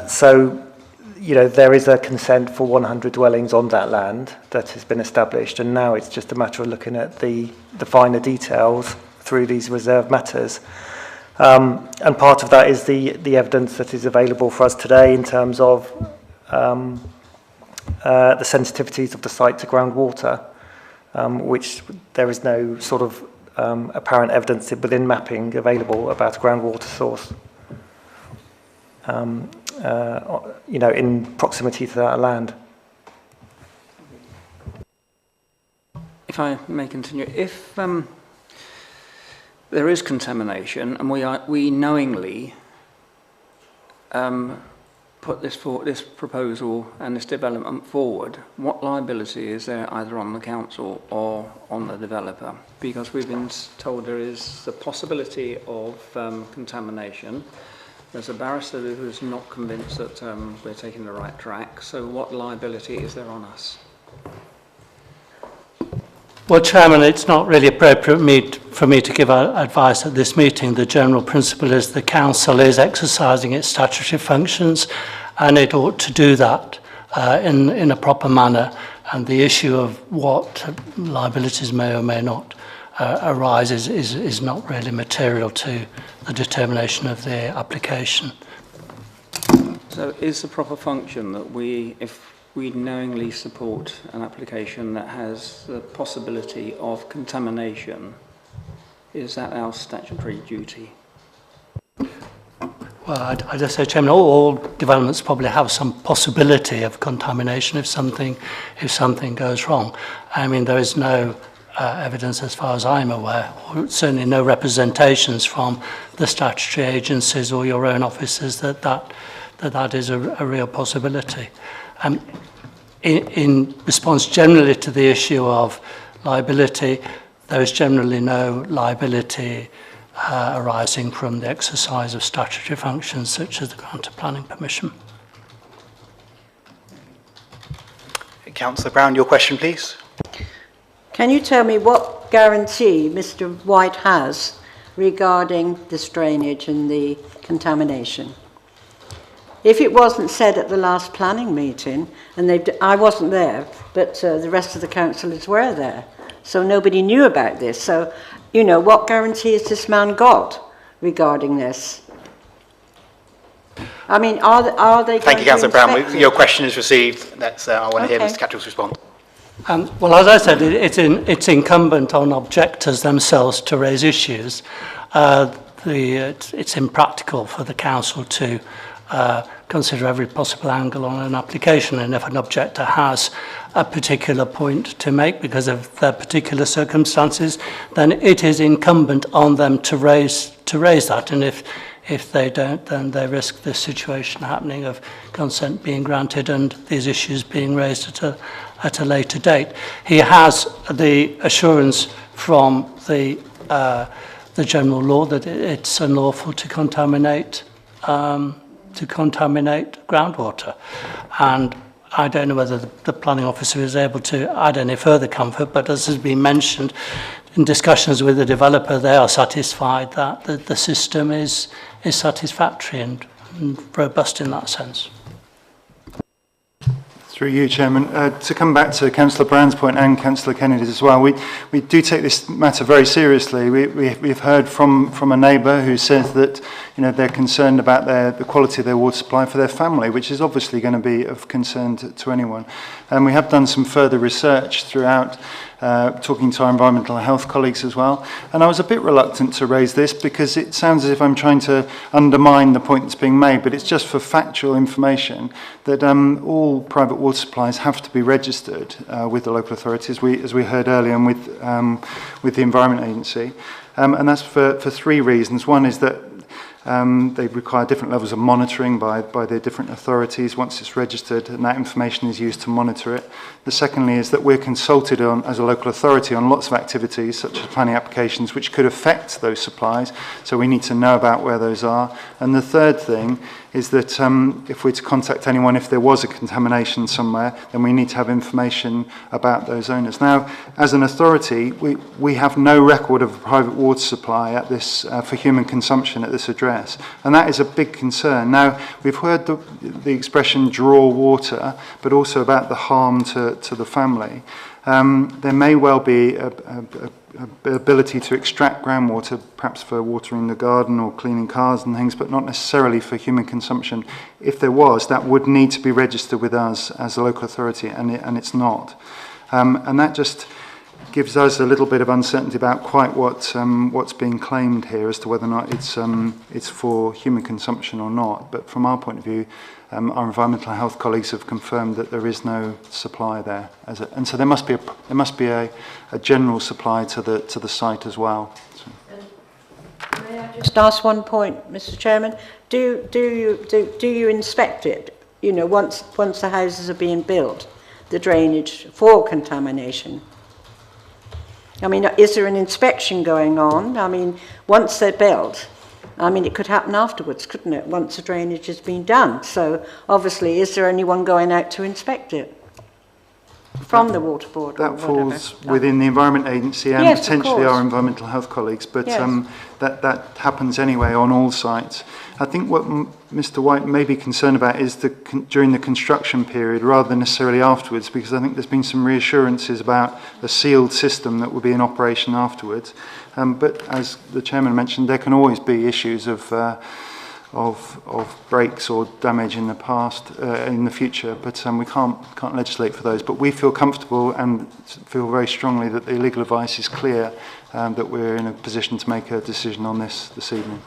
So, there is a consent for 100 dwellings on that land that has been established, and now it's just a matter of looking at the finer details through these reserved matters. And part of that is the evidence that is available for us today in terms of the sensitivities of the site to groundwater, which there is no sort of apparent evidence within mapping available about a groundwater source. In proximity to that land.
If I may continue, if there is contamination and we knowingly put this proposal and this development forward, what liability is there either on the council or on the developer? Because we've been told there is the possibility of contamination. There's a barrister who's not convinced that we're taking the right track. So what liability is there on us?
Well, Chairman, it's not really appropriate for me to give advice at this meeting. The general principle is the council is exercising its statutory functions, and it ought to do that in a proper manner. And the issue of what liabilities may or may not arise is not really material to the determination of the application.
So is the proper function that if we knowingly support an application that has the possibility of contamination, is that our statutory duty?
Well, I just say, Chairman, all developments probably have some possibility of contamination if something goes wrong. I mean, there is no evidence, as far as I'm aware, or certainly no representations from the statutory agencies or your own officers that is a real possibility. In response generally to the issue of liability, there is generally no liability arising from the exercise of statutory functions such as the grant of planning permission.
Councillor Brown, your question, please.
Can you tell me what guarantee Mr. White has regarding this drainage and the contamination? If it wasn't said at the last planning meeting, and I wasn't there, but the rest of the councillors were there, so nobody knew about this. So, what guarantee has this man got regarding this? I mean, are they
Thank you,
going to
Councillor Brown.
inspect it?
Your question is received. I want to hear
Okay.
Mr. Cattrall's response.
Well, as I said, it's incumbent on objectors themselves to raise issues. It's impractical for the council to consider every possible angle on an application, and if an objector has a particular point to make because of their particular circumstances, then it is incumbent on them to raise that, and if they don't, then they risk this situation happening of consent being granted and these issues being raised at a later date. He has the assurance from the general law that it's unlawful to contaminate groundwater, and I don't know whether the planning officer is able to add any further comfort, but as has been mentioned, in discussions with the developer, they are satisfied that the system is satisfactory and robust in that sense.
Through you, Chairman. To come back to Councillor Brown's point and Councillor Kennedy's as well, we do take this matter very seriously. We've heard from a neighbour who says that they're concerned about the quality of their water supply for their family, which is obviously going to be of concern to anyone. And we have done some further research throughout, talking to our environmental health colleagues as well. And I was a bit reluctant to raise this because it sounds as if I'm trying to undermine the point that's being made, but it's just for factual information that all private water supplies have to be registered with the local authorities, as we heard earlier, and with the Environment Agency. And that's for three reasons. One is that they require different levels of monitoring by the different authorities once it's registered, and that information is used to monitor it. The secondly is that we're consulted on, as a local authority, on lots of activities such as planning applications which could affect those supplies, so we need to know about where those are. And the third thing is that if we're to contact anyone, if there was a contamination somewhere, then we need to have information about those owners. Now, as an authority, we have no record of a private water supply at this for human consumption at this address, and that is a big concern. Now, we've heard the expression draw water, but also about the harm to the family. There may well be a ability to extract groundwater, perhaps for watering the garden or cleaning cars and things, but not necessarily for human consumption. If there was, that would need to be registered with us as a local authority, and it's not. And that just gives us a little bit of uncertainty about quite what's being claimed here as to whether or not it's for human consumption or not. But from our point of view, our environmental health colleagues have confirmed that there is no supply there, and so there must be a general supply to the site as well. So.
May I just ask one point, Mr. Chairman? Do you inspect it? Once the houses are being built, the drainage for contamination. I mean, is there an inspection going on? I mean, once they're built. I mean, it could happen afterwards, couldn't it, once the drainage has been done? So, obviously, is there anyone going out to inspect it from the Water Board?
That falls within the Environment Agency and
yes,
potentially our environmental health colleagues, but
yes.
That happens anyway on all sites. I think what Mr. White may be concerned about is during the construction period rather than necessarily afterwards, because I think there's been some reassurances about a sealed system that will be in operation afterwards. But as the Chairman mentioned, there can always be issues of breaks or damage in the past, in the future, but we can't legislate for those. But we feel comfortable and feel very strongly that the legal advice is clear, that we're in a position to make a decision on this evening.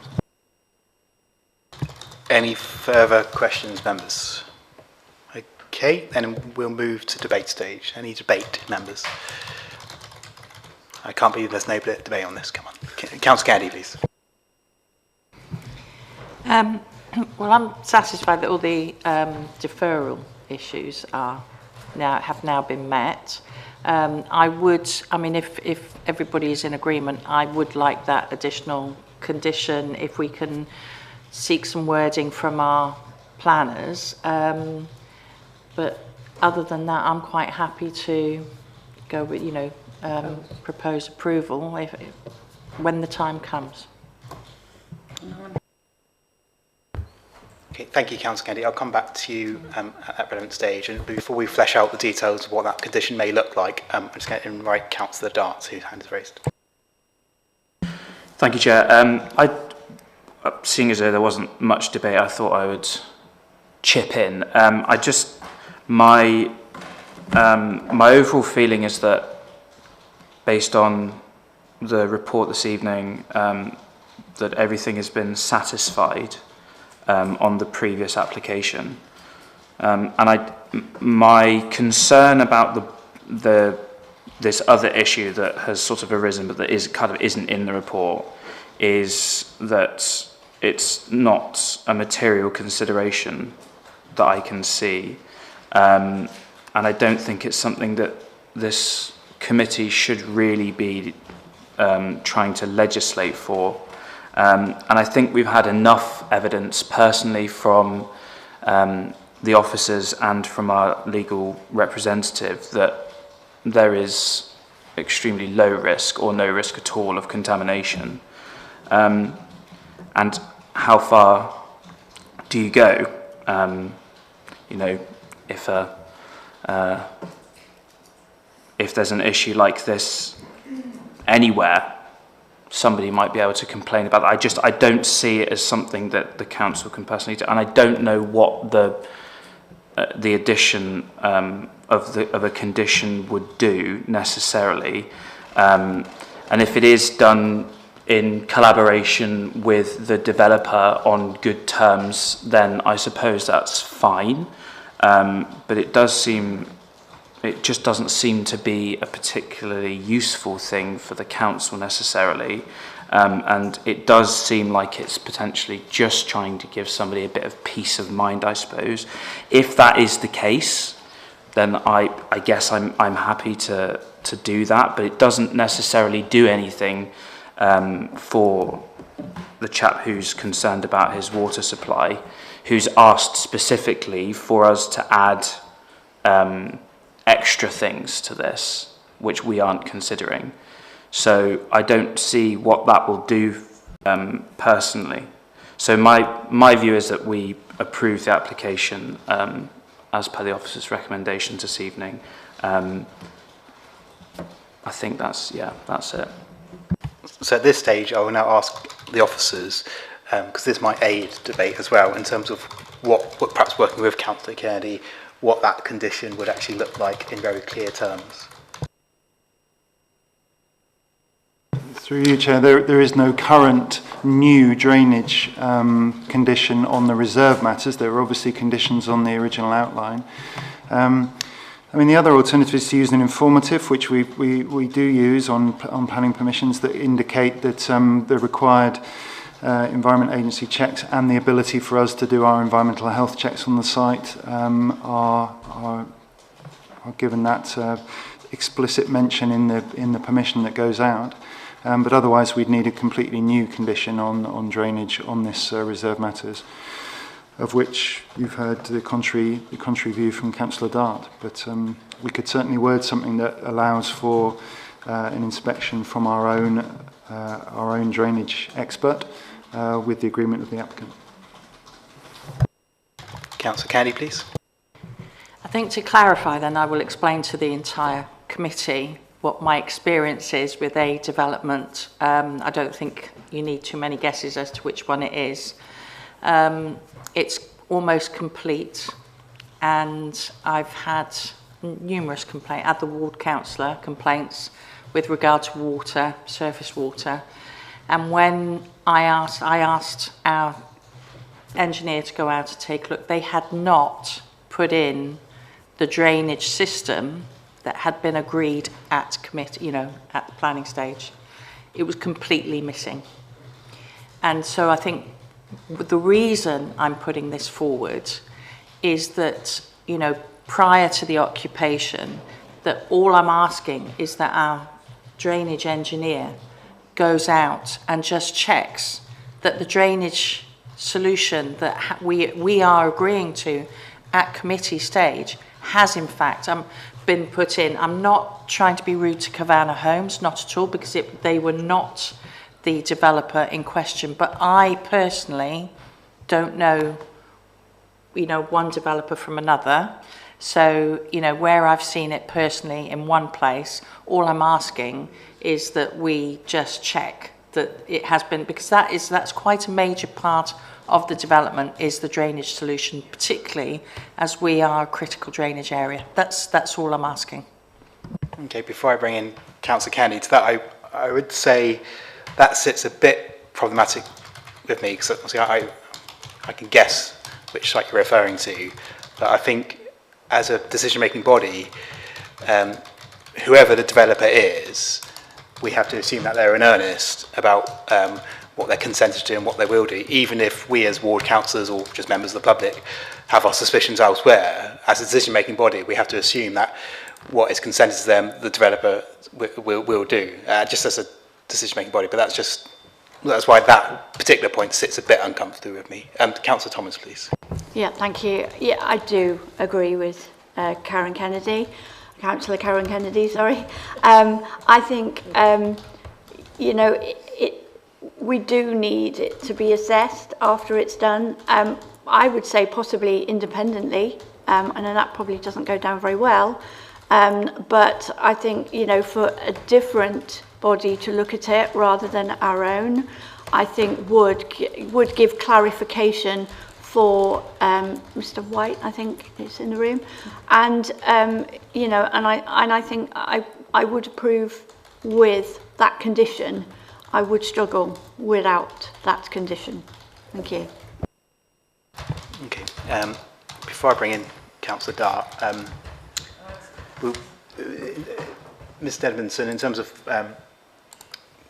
Any further questions, members? Okay, then we'll move to debate stage. Any debate, members? I can't believe there's no debate on this. Come on. Councillor Kennedy, please.
Well, I'm satisfied that all the deferral issues have now been met. I mean, if everybody is in agreement, I would like that additional condition if we can seek some wording from our planners. But other than that, I'm quite happy to go with, propose approval when the time comes.
Okay, thank you, Councillor Kennedy. I'll come back to you at that relevant stage. And before we flesh out the details of what that condition may look like, I'm just going to invite Councillor Darts, whose hand is raised.
Thank you, Chair. seeing as though there wasn't much debate, I thought I would chip in. My overall feeling is that, based on the report this evening, that everything has been satisfied on the previous application. My concern about this other issue that has sort of arisen, but that isn't in the report, is that it's not a material consideration that I can see, and I don't think it's something that this committee should really be trying to legislate for. And I think we've had enough evidence personally from the officers and from our legal representative that there is extremely low risk or no risk at all of contamination. And how far do you go? If there's an issue like this anywhere, somebody might be able to complain about that. I don't see it as something that the council can personally do, and I don't know what the addition of a condition would do necessarily. And if it is done in collaboration with the developer on good terms, then I suppose that's fine. But it just doesn't seem to be a particularly useful thing for the council necessarily. And it does seem like it's potentially just trying to give somebody a bit of peace of mind, I suppose. If that is the case, then I guess I'm happy to do that, but it doesn't necessarily do anything for the chap who's concerned about his water supply, who's asked specifically for us to add extra things to this, which we aren't considering. So I don't see what that will do personally. So my view is that we approve the application as per the officer's recommendation this evening. I think that's it.
So at this stage, I will now ask the officers, because this might aid debate as well, in terms of what perhaps working with Councillor Kennedy, what that condition would actually look like in very clear terms.
Through you, Chair, there is no current new drainage condition on the reserve matters. There are obviously conditions on the original outline. The other alternative is to use an informative, which we do use on planning permissions, that indicate that the required Environment Agency checks and the ability for us to do our environmental health checks on the site are given that explicit mention in the permission that goes out. But otherwise, we'd need a completely new condition on drainage on this reserve matters, of which you've heard the contrary view from Councillor Dart. But we could certainly word something that allows for an inspection from our own drainage expert with the agreement of the applicant.
Councillor Candy, please.
I think to clarify then, I will explain to the entire committee what my experience is with a development. I don't think you need too many guesses as to which one it is. It's almost complete, and I've had numerous complaints, at the ward councillor complaints with regard to water, surface water. And when I asked our engineer to go out to take a look, they had not put in the drainage system that had been agreed at committee, at the planning stage. It was completely missing. And so I think the reason I'm putting this forward is that, prior to the occupation, that all I'm asking is that our drainage engineer goes out and just checks that the drainage solution that we are agreeing to at committee stage has in fact been put in. I'm not trying to be rude to Cavanagh Homes, not at all, because they were not the developer in question, but I personally don't know, one developer from another. So, where I've seen it personally in one place, all I'm asking is that we just check that it has been, because that's quite a major part of the development, is the drainage solution, particularly as we are a critical drainage area. That's all I'm asking.
Okay, before I bring in Councillor Kennedy to that, I would say that sits a bit problematic with me, because obviously I can guess which site you're referring to, but I think as a decision-making body, whoever the developer is, we have to assume that they're in earnest about what they're consented to and what they will do, even if we as ward councillors or just members of the public have our suspicions elsewhere. As a decision-making body, we have to assume that what is consented to them, the developer will do, just as a decision-making body. But that's why that particular point sits a bit uncomfortable with me. Councillor Thomas, please.
Yeah, thank you. Yeah, I do agree with Councillor Karen Kennedy, sorry. I think, you know, we do need it to be assessed after it's done. I would say possibly independently, and then that probably doesn't go down very well. But I think, you know, for a different body to look at it rather than our own, I think would give clarification for Mr. White, I think is in the room, and you know, and I think I would approve with that condition. I would struggle without that condition. Thank you.
Okay. Before I bring in Councillor Dart, Mr. Edmondson, in terms of,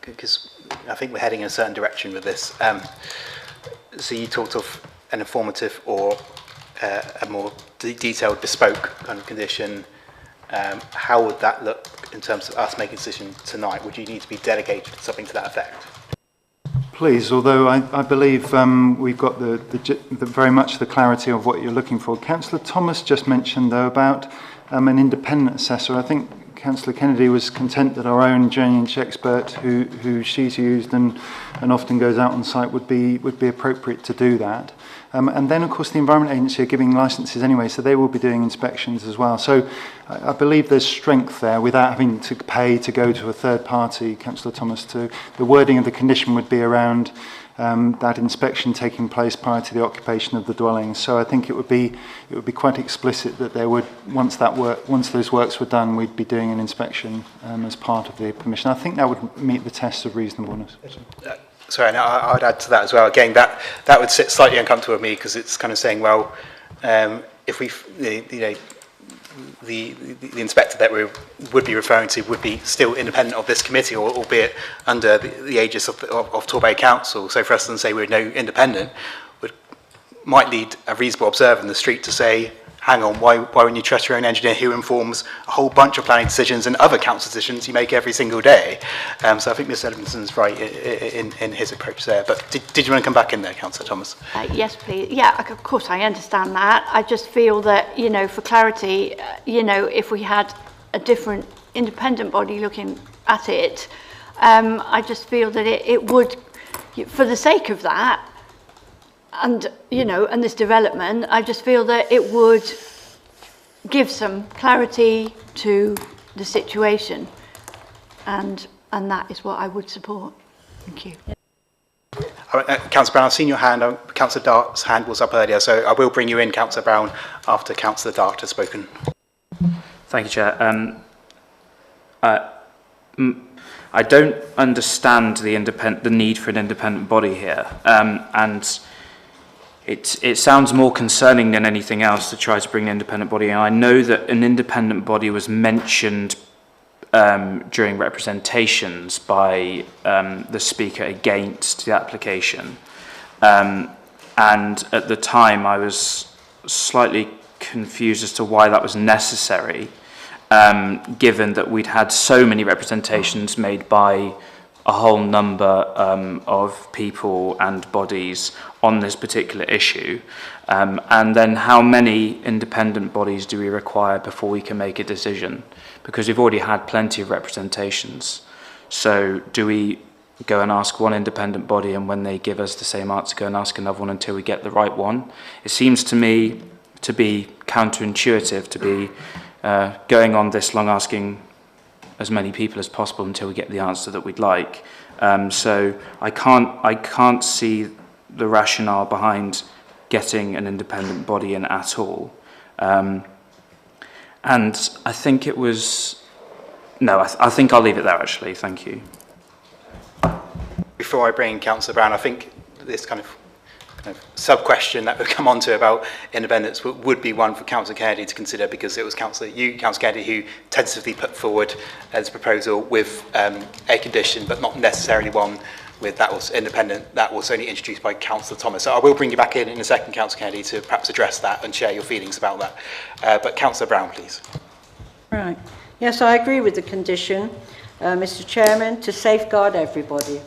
because I think we're heading in a certain direction with this. So you talked of an informative or a more detailed, bespoke kind of condition. How would that look in terms of us making a decision tonight? Would you need to be delegated something to that effect?
Please, although I believe we've got the very much the clarity of what you're looking for. Councillor Thomas just mentioned, though, about an independent assessor. I think Councillor Kennedy was content that our own drainage expert, who she's used and often goes out on site, would be appropriate to do that. And then, of course, the Environment Agency are giving licences anyway, so they will be doing inspections as well. So I believe there's strength there without having to pay to go to a third party, Councillor Thomas. The wording of the condition would be around that inspection taking place prior to the occupation of the dwelling. So I think it would be quite explicit that there would, once those works were done, we'd be doing an inspection as part of the permission. I think that would meet the test of reasonableness.
Sorry, and I'd add to that as well. Again, that would sit slightly uncomfortable with me, because it's kind of saying, well, if we, you know, the inspector that we would be referring to would be still independent of this committee, or albeit under the aegis of Torquay Council. So for us to say we're no independent might lead a reasonable observer in the street to say, hang on, why wouldn't you trust your own engineer who informs a whole bunch of planning decisions and other council decisions you make every single day? So I think Mr. Edmondson's right in his approach there. But did you want to come back in there, Councillor Thomas?
Yes, please. Yeah, of course, I understand that. I just feel that, you know, for clarity, you know, if we had a different independent body looking at it, I just feel that it would, for the sake of that, and, you know, and this development, I just feel that it would give some clarity to the situation, and that is what I would support. Thank you.
Councillor Brown, I've seen your hand. Councillor Dart's hand was up earlier, so I will bring you in, Councillor Brown, after Councillor Dart has spoken.
Thank you, Chair. I don't understand the need for an independent body here, and it sounds more concerning than anything else to try to bring an independent body in. I know that an independent body was mentioned during representations by the speaker against the application, and at the time I was slightly confused as to why that was necessary, given that we'd had so many representations made by a whole number of people and bodies on this particular issue. And then how many independent bodies do we require before we can make a decision? Because we've already had plenty of representations. So do we go and ask one independent body, and when they give us the same answer, go and ask another one until we get the right one? It seems to me to be counterintuitive to be going on this long asking as many people as possible until we get the answer that we'd like, So I can't see the rationale behind getting an independent body in at all. And I think it was... No, I think I'll leave it there, actually. Thank you.
Before I bring in Councillor Brown, I think this kind of sub-question that we'll come on to about independence would be one for Councillor Kennedy to consider, because it was Councillor Kennedy, who tentatively put forward as a proposal with a condition, but not necessarily one with that was independent, that was only introduced by Councillor Thomas. So I will bring you back in a second, Councillor Kennedy, to perhaps address that and share your feelings about that. But Councillor Brown, please.
Right. Yes, I agree with the condition, Mr. Chairman, to safeguard everybody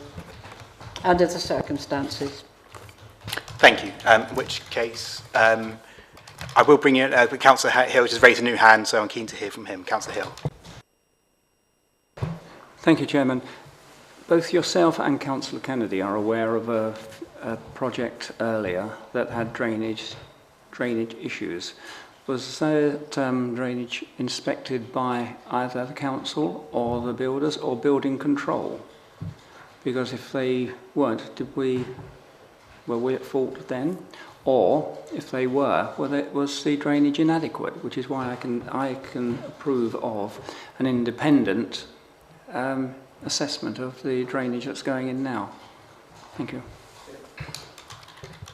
under the circumstances.
Thank you. In which case, I will bring in Councillor Hill, just raised a new hand, so I'm keen to hear from him. Councillor Hill.
Thank you, Chairman. Both yourself and Councillor Kennedy are aware of a project earlier that had drainage issues. Was that drainage inspected by either the council or the builders or building control? Because if they weren't, were we at fault then? Or if they were, was the drainage inadequate? Which is why I can approve of an independent assessment of the drainage that's going in now. Thank you.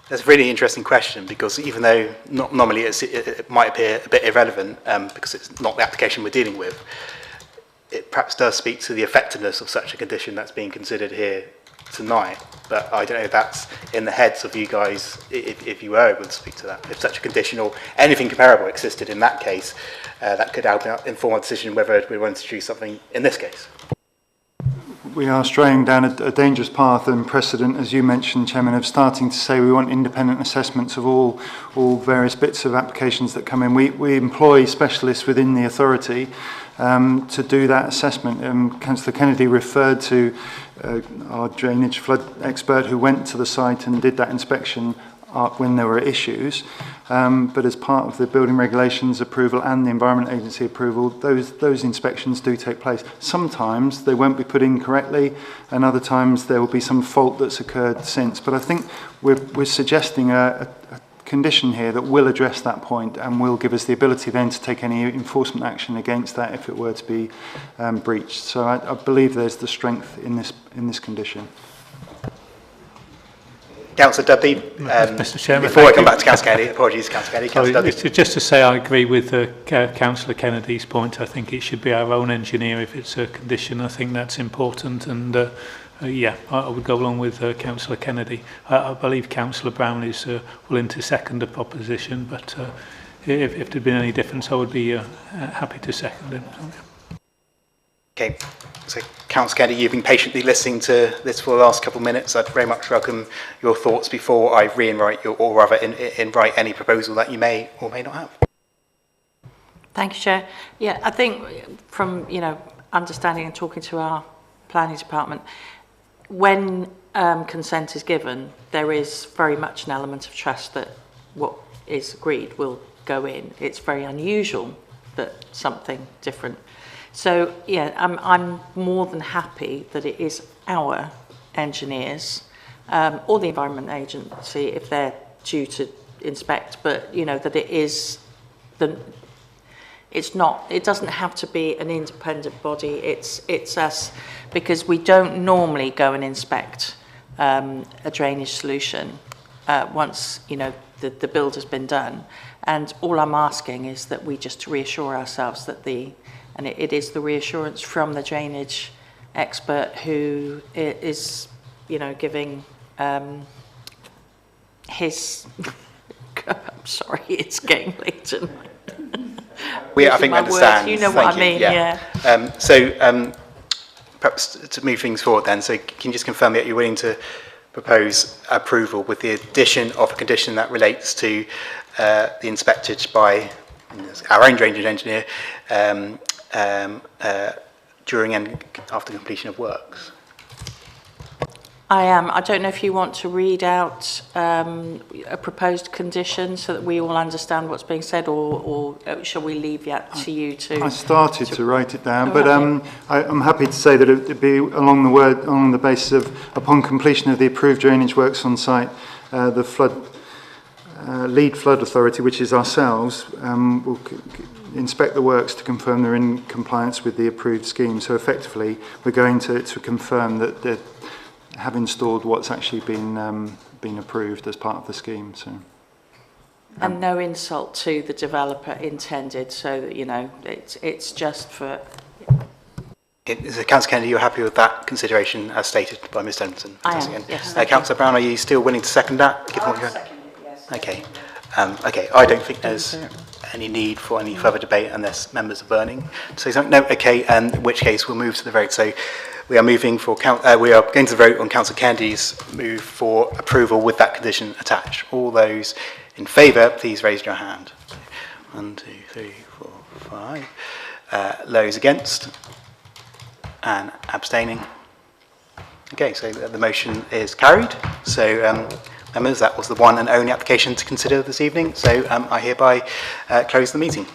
That's a really interesting question, because even though normally it might appear a bit irrelevant because it's not the application we're dealing with, it perhaps does speak to the effectiveness of such a condition that's being considered here tonight. But I don't know if that's in the heads of you guys, if you were able to speak to that. If such a condition or anything comparable existed in that case, that could help inform a decision whether we want to do something in this case.
We are straying down a dangerous path and precedent, as you mentioned, Chairman, of starting to say we want independent assessments of all various bits of applications that come in. We employ specialists within the authority to do that assessment. Councillor Kennedy referred to our drainage flood expert who went to the site and did that inspection when there were issues, but as part of the building regulations approval and the Environment Agency approval, those inspections do take place. Sometimes they won't be put in correctly, and other times there will be some fault that's occurred since. But I think we're suggesting a condition here that will address that point and will give us the ability then to take any enforcement action against that if it were to be breached. So I believe there's the strength in this condition.
Councillor Dudley,
Mr. Chairman,
before I come back to Councillor Kennedy, apologies, Councillor Kennedy. Councillor Dudley.
Just to say, I agree with Councillor Kennedy's point. I think it should be our own engineer if it's a condition. I think that's important, and yeah, I would go along with Councillor Kennedy. I believe Councillor Brown is willing to second the proposition, but if there'd been any difference, I would be happy to second it.
Okay, so Councillor Kennedy, you've been patiently listening to this for the last couple of minutes. I'd very much welcome your thoughts before I rewrite or rather invite any proposal that you may or may not have.
Thank you, Chair. Yeah, I think from understanding and talking to our planning department, when consent is given, there is very much an element of trust that what is agreed will go in. It's very unusual that something different. So, yeah, I'm more than happy that it is our engineers or the Environment Agency, if they're due to inspect, but, that it is it doesn't have to be an independent body, it's us, because we don't normally go and inspect a drainage solution once, the build has been done. And all I'm asking is that we just reassure ourselves that and it is the reassurance from the drainage expert who is, giving his... I'm sorry, it's getting late tonight.
I think we understand.
You know what I mean, yeah.
Perhaps to move things forward then, so can you just confirm that you're willing to propose approval with the addition of a condition that relates to the inspected by our own drainage engineer during and after completion of works?
I am. I don't know if you want to read out a proposed condition so that we all understand what's being said, or shall we leave that to you to...
I started to write it down, but I'm happy to say that it would be along the basis of, upon completion of the approved drainage works on site, the lead flood authority, which is ourselves, will inspect the works to confirm they're in compliance with the approved scheme. So effectively, we're going to confirm that they have installed what's actually been approved as part of the scheme. So.
And no insult to the developer intended, so that, you know, it's just for...
Councillor Kennedy, you're happy with that consideration as stated by Ms Denton?
I am, yes.
Councillor Brown, are you still willing to second that?
I'll second it, yes.
Okay. Okay, I don't think there's any need for any further debate unless members are burning. So no, okay, in which case we'll move to the vote. So we are moving for we are going to vote on Councillor Kennedy's move for approval with that condition attached. All those in favour, please raise your hand. 1, 2, 3, 4, 5. Those against and abstaining. Okay, so the motion is carried. So members, that was the one and only application to consider this evening. So I hereby close the meeting.